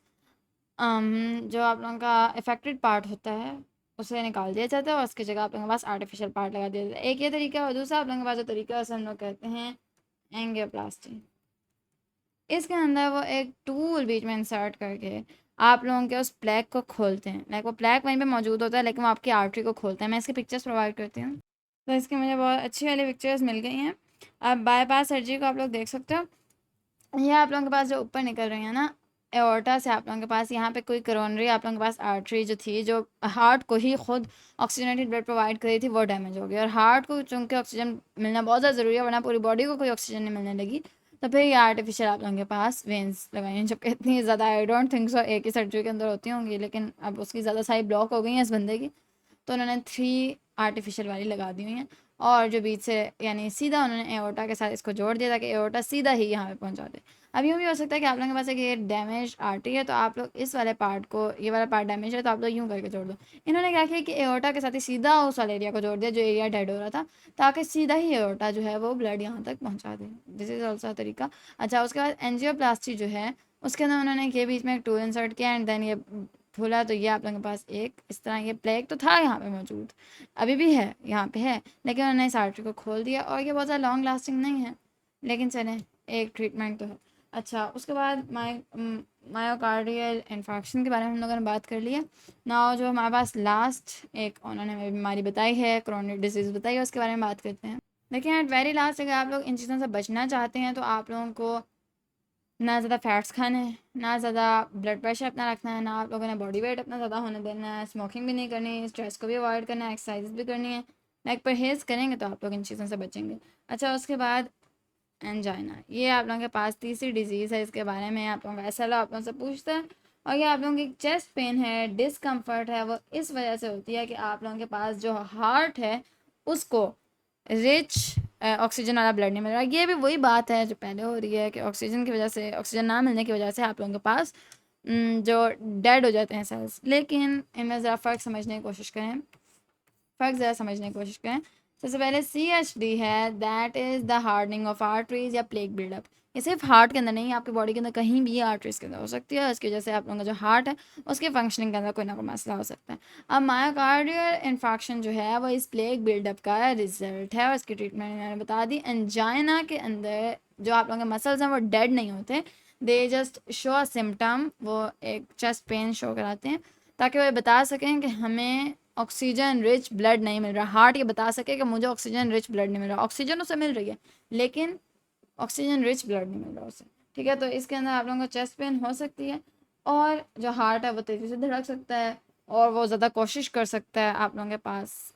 जो आप लोगों का अफेक्टेड पार्ट होता है उसे निकाल दिया जाता है और उसकी जगह आप लोगों के पास आर्टिफिशियल पार्ट लगा दिया जाता है। एक ये तरीका है, और दूसरा आप लोगों के पास जो तरीका है उसे हम लोग कहते हैं एंजियोप्लास्टी। इसके अंदर वो एक टूल बीच में इंसर्ट करके आप लोगों के उस प्लेग को खोलते हैं, लाइक वो प्लेग वहीं पे मौजूद होता है लेकिन वो आपकी आर्टरी को खोलते हैं। मैं इसकी पिक्चर्स प्रोवाइड करती हूँ, तो इसकी मुझे बहुत अच्छी वाली पिक्चर्स मिल गई हैं। अब बाईपास सर्जरी को आप लोग देख सकते हो, ये आप लोगों के पास जो ऊपर निकल रही है ना एओर्टा से, आप लोगों के पास यहाँ पे कोई करोनरी, आप लोगों के पास आर्टरी जो थी, जो हार्ट को ही खुद ऑक्सीजनेटेड ब्लड प्रोवाइड करी थी, वो डैमेज हो गई। और हार्ट को चूँकि ऑक्सीजन मिलना बहुत ज़्यादा ज़रूरी है, वरना पूरी बॉडी को कोई ऑक्सीजन नहीं मिलने लगी, तो फिर ये आर्टिफिशियल आप लोगों के पास वेंस लगाई हैं, जबकि इतनी ज़्यादा आई डोंट थिंक सो एक ही सर्जरी के अंदर होती होंगी, लेकिन अब उसकी ज़्यादा सारी ब्लॉक हो गई हैं इस बंदे की, तो उन्होंने 3 आर्टिफिशियल वाली लगा दी हुई हैं। और जो बीच से यानी सीधा उन्होंने एओर्टा के साथ इसको जोड़ दिया ताकि एओर्टा सीधा ही यहाँ पे पहुँचा दे। अब यूँ भी हो सकता है कि आप लोगों के पास एक ये डैमेज आर्टरी है, तो आप लोग इस वाले पार्ट को, ये वाला पार्ट डैमेज है तो आप लोग यूँ करके जोड़ दो। इन्होंने क्या किया कि एओर्टा के साथ ही सीधा उस वाले एरिया को जोड़ दिया जो एरिया डेड हो रहा था, ताकि सीधा ही एओर्टा जो है वो ब्लड यहाँ तक पहुँचा दे। दिस इज़ ऑल्सो तरीका। अच्छा, उसके बाद एंजियोप्लास्टी जो है उसके अंदर उन्होंने ये बीच में एक टूल इंसर्ट किया एंड देन ये खोला, तो ये आप लोगों के पास एक इस तरह ये प्लेग तो था यहाँ पे मौजूद, अभी भी है यहाँ पे है, लेकिन उन्होंने इस आर्टरी को खोल दिया और ये बहुत ज़्यादा लॉन्ग लास्टिंग नहीं है, लेकिन चलें एक ट्रीटमेंट तो है। अच्छा, उसके बाद मायोकार्डियल इन्फार्क्शन के बारे में हम लोगों ने बात कर लिया ना। जो हमारे पास लास्ट एक उन्होंने हमें बीमारी बताई है, क्रोनिक डिजीज़ बताई है, उसके बारे में बात करते हैं। देखिए एट वेरी लास्ट, अगर आप लोग इन चीज़ों से बचना चाहते हैं तो आप लोगों को ना ज़्यादा फैट्स खाने हैं, ना ज़्यादा ब्लड प्रेशर अपना रखना है, ना आप लोगों ने बॉडी वेट अपना ज़्यादा होने देना है, स्मोकिंग भी नहीं करनी है, स्ट्रेस को भी अवॉइड करना है, एक्सरसाइज भी करनी है। लाइक परहेज़ करेंगे तो आप लोग इन चीज़ों से बचेंगे। अच्छा, उसके बाद एंजाइना, ये आप लोगों के पास तीसरी डिजीज़ है, इसके बारे में आप लोगों का एसएलओ आप लोगों से पूछता है, और ये आप लोगों की चेस्ट पेन है, डिस्कम्फर्ट है, वो इस वजह से होती है कि आप लोगों के पास जो हार्ट है उसको रिच ऑक्सीजन वाला ब्लड नहीं मिल रहा। ये भी वही बात है जो पहले हो रही है कि ऑक्सीजन की वजह से, ऑक्सीजन ना मिलने की वजह से आप लोगों के पास जो डेड हो जाते हैं सेल्स। लेकिन इनमें ज़रा फ़र्क समझने की कोशिश करें, फ़र्क ज़रा समझने की कोशिश करें। सबसे पहले CHD है, that is the hardening of arteries या प्लेग बिल्डअप। ये सिर्फ हार्ट के अंदर नहीं, आपकी बॉडी के अंदर कहीं भी आर्टरीज के अंदर हो सकती है, इसकी वजह से आप लोगों का जो हार्ट है उसके फंक्शनिंग के अंदर कोई ना कोई मसला हो सकता है। अब मायोकार्डियल इन्फार्क्शन जो है वो इस प्लेग बिल्डअप का रिजल्ट है, और इसकी ट्रीटमेंट मैंने बता दी। एंजाइना के अंदर जो आप लोगों के मसल्स हैं वो डेड नहीं होते, they just show a symptom, वो एक चेस्ट पेन शो कराते हैं ताकि वो बता सकें कि हमें ऑक्सीजन रिच ब्लड नहीं मिल रहा। हार्ट ये बता सके कि मुझे ऑक्सीजन रिच ब्लड नहीं मिल रहा, ऑक्सीजन उसे मिल रही है लेकिन ऑक्सीजन रिच ब्लड नहीं मिल रहा उसे, ठीक है। तो इसके अंदर आप लोगों को चेस्ट पेन हो सकती है, और जो हार्ट है वो तेज़ी से धड़क सकता है, और वो ज़्यादा कोशिश कर सकता है आप लोगों के पास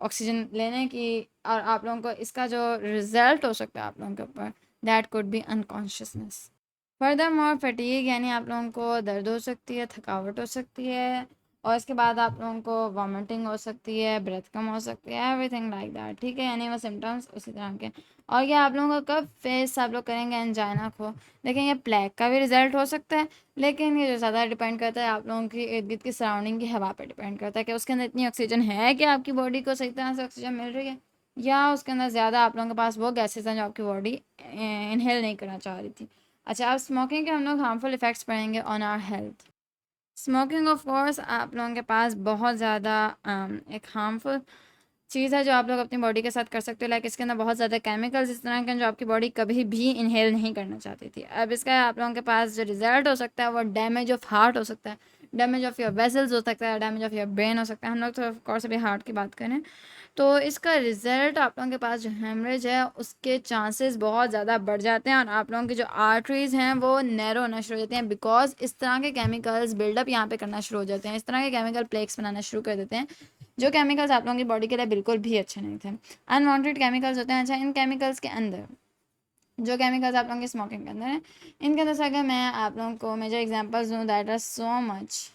ऑक्सीजन लेने की, और आप लोगों को इसका जो रिज़ल्ट हो सकता है आप लोगों के ऊपर, that could be unconsciousness. Further more fatigue, यानी आप लोगों को दर्द हो सकती है, थकावट हो सकती है, और इसके बाद आप लोगों को वॉमिटिंग हो सकती है, ब्रेथ कम हो सकती है, एवरीथिंग लाइक दैट, ठीक है। यानी वो सिम्टम्स उसी तरह के। और ये आप लोगों को कब फेस आप लोग करेंगे एंजाइना को, लेकिन ये प्लेग का भी रिजल्ट हो सकता है, लेकिन ये जो ज़्यादा डिपेंड करता है आप लोगों की इर्द गिर्द की सराउंडिंग की हवा पर डिपेंड करता है कि उसके अंदर इतनी ऑक्सीजन है कि आपकी बॉडी को सही तरह से ऑक्सीजन मिल रही है, या उसके अंदर ज़्यादा आप लोगों के पास वो गैसेज हैं जो आपकी बॉडी इनहेल नहीं करना चाह रही थी। अच्छा, अब स्मोकिंग के हम लोग हार्मफुल इफ़ेक्ट्स पढ़ेंगे on our health. Smoking of course आप लोगों के पास बहुत ज़्यादा एक हार्मफुल चीज़ है जो आप लोग अपनी बॉडी के साथ कर सकते हो। लाइक इसके अंदर बहुत ज़्यादा केमिकल्स इस तरह के हैं जो आपकी बॉडी कभी भी इनहेल नहीं करना चाहती थी। अब इसका आप लोगों के पास जो रिज़ल्ट हो सकता है वो डैमेज ऑफ हार्ट हो सकता है, डैमेज ऑफ योर वेसल्स हो सकता है, डैमेज ऑफ योर ब्रेन हो सकता है। हम लोग तो ऑफ कोर्स अभी हार्ट की बात करें तो इसका रिज़ल्ट आप लोगों के पास जो हेमरेज है उसके चांसेस बहुत ज़्यादा बढ़ जाते हैं, और आप लोगों की जो आर्टरीज़ हैं वो नैरो होना शुरू हो जाते हैं, बिकॉज इस तरह के केमिकल्स बिल्डअप यहाँ पे करना शुरू हो जाते हैं, इस तरह के केमिकल प्लेक्स बनाना शुरू कर देते हैं, जो केमिकल्स आप लोगों की बॉडी के लिए बिल्कुल भी अच्छे नहीं थे, अनवांटेड केमिकल्स होते हैं। अच्छा, इन केमिकल्स के अंदर जो केमिकल्स आप लोगों की स्मोकिंग के अंदर हैं, इनके अंदर से अगर मैं आप लोगों को मेजर एग्जाम्पल्स दूँ that are so much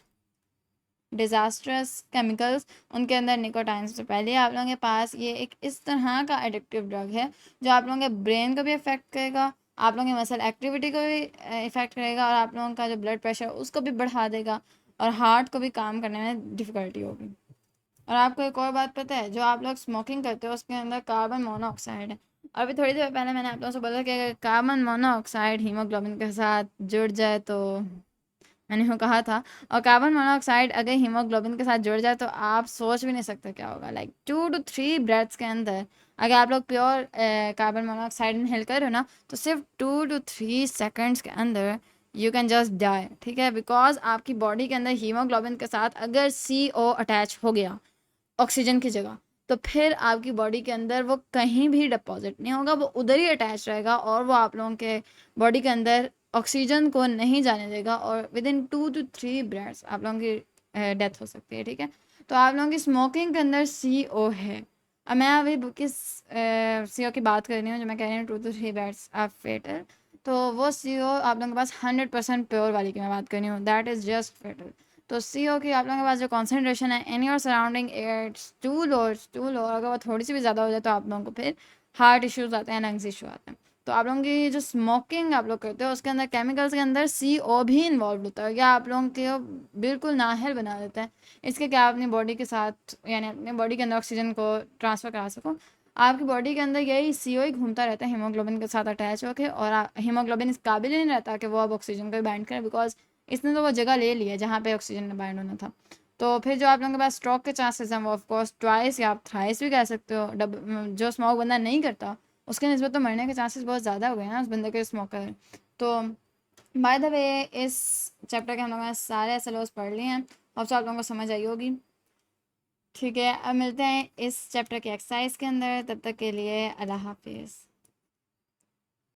disastrous chemicals, उनके अंदर निकोटाइन सबसे पहले आप लोगों के पास ये एक इस तरह का एडिक्टिव ड्रग है जो आप लोगों के ब्रेन को भी अफेक्ट करेगा, आप लोगों की मसल एक्टिविटी को भी इफ़ेक्ट करेगा, और आप लोगों का जो ब्लड प्रेशर उसको भी बढ़ा देगा, और हार्ट को भी काम करने में डिफ़िकल्टी होगी। और आपको एक और बात पता है, जो आप लोग स्मोकिंग करते हो उसके अंदर कार्बन मोनोऑक्साइड है। और अभी थोड़ी देर पहले मैंने आप लोगों से बोला कि अगर कार्बन मोनोऑक्साइड हीमोग्लोबिन के साथ जुड़ जाए तो, मैंने वो कहा था, और कार्बन मोनोऑक्साइड अगर हीमोग्लोबिन के साथ जुड़ जाए तो आप सोच भी नहीं सकते क्या होगा। लाइक 2 to 3 ब्रेथ्स के अंदर अगर आप लोग प्योर कार्बन मोनोऑक्साइड इनहेल कर रहे हो ना, तो सिर्फ 2 to 3 सेकंड्स के अंदर यू कैन जस्ट डाई, ठीक है। बिकॉज आपकी बॉडी के अंदर हीमोग्लोबिन के साथ अगर CO अटैच हो गया ऑक्सीजन की जगह, तो फिर आपकी बॉडी के अंदर वो कहीं भी डिपॉजिट नहीं होगा, वो उधर ही अटैच रहेगा, और वो आप लोगों के बॉडी के अंदर ऑक्सीजन को नहीं जाने देगा, और विद इन 2 to 3 ब्रेथ्स आप लोगों की डेथ हो सकती है, ठीक है। तो आप लोगों की स्मोकिंग के अंदर CO है। अब मैं अभी किस CO की बात कर रही हूँ, जो मैं कह रही हूँ 2 to 3 ब्रेथ्स आर फेटल, तो वो CO आप लोगों के पास 100% प्योर वाली की मैं बात कर रही हूँ, दैट इज़ जस्ट फेटल। तो CO की आप लोगों के पास जो कॉन्सेंट्रेशन है in your surrounding air, too low, अगर वो थोड़ी सी भी ज़्यादा हो जाए तो आप लोगों को फिर हार्ट इश्यूज़ आते हैं, लंग्स इशू आते हैं। तो आप लोगों की जो स्मोकिंग आप लोग करते हो उसके अंदर केमिकल्स के अंदर CO भी इन्वॉल्व होता है, या आप लोगों के बिल्कुल नाहल बना देता है। इसके क्या आप अपनी बॉडी के साथ यानी अपने बॉडी के अंदर ऑक्सीजन को ट्रांसफ़र करा सको, आपकी बॉडी के अंदर यही CO ही घूमता रहता है हीमोग्लोबिन के साथ अटैच होकर, और हीमोग्लोबिन इस काबिल ही नहीं रहता कि वो अब ऑक्सीजन को बाइंड करे, बिकॉज इसने तो वो जगह ले ली है जहाँ पे ऑक्सीजन ने बाइंड होना था। तो फिर जो आप लोगों के पास स्ट्रोक के चांसेस हैं वो ऑफकोर्स ट्वाइस या आप थ्राइस भी कह सकते हो। जो स्मोक बंदा नहीं करता उसके निस्बत तो मरने के चांसेस बहुत ज़्यादा हो गए हैं ना उस बंदे के स्मोकर है। तो बाय द वे इस चैप्टर के हम लोगों ने सारे SLOs पढ़ लिए हैं, अब तो आप लोगों को समझ आई होगी। ठीक है, अब मिलते हैं इस चैप्टर के एक्सरसाइज के अंदर, तब तक के लिए अल्लाह हाफिज़।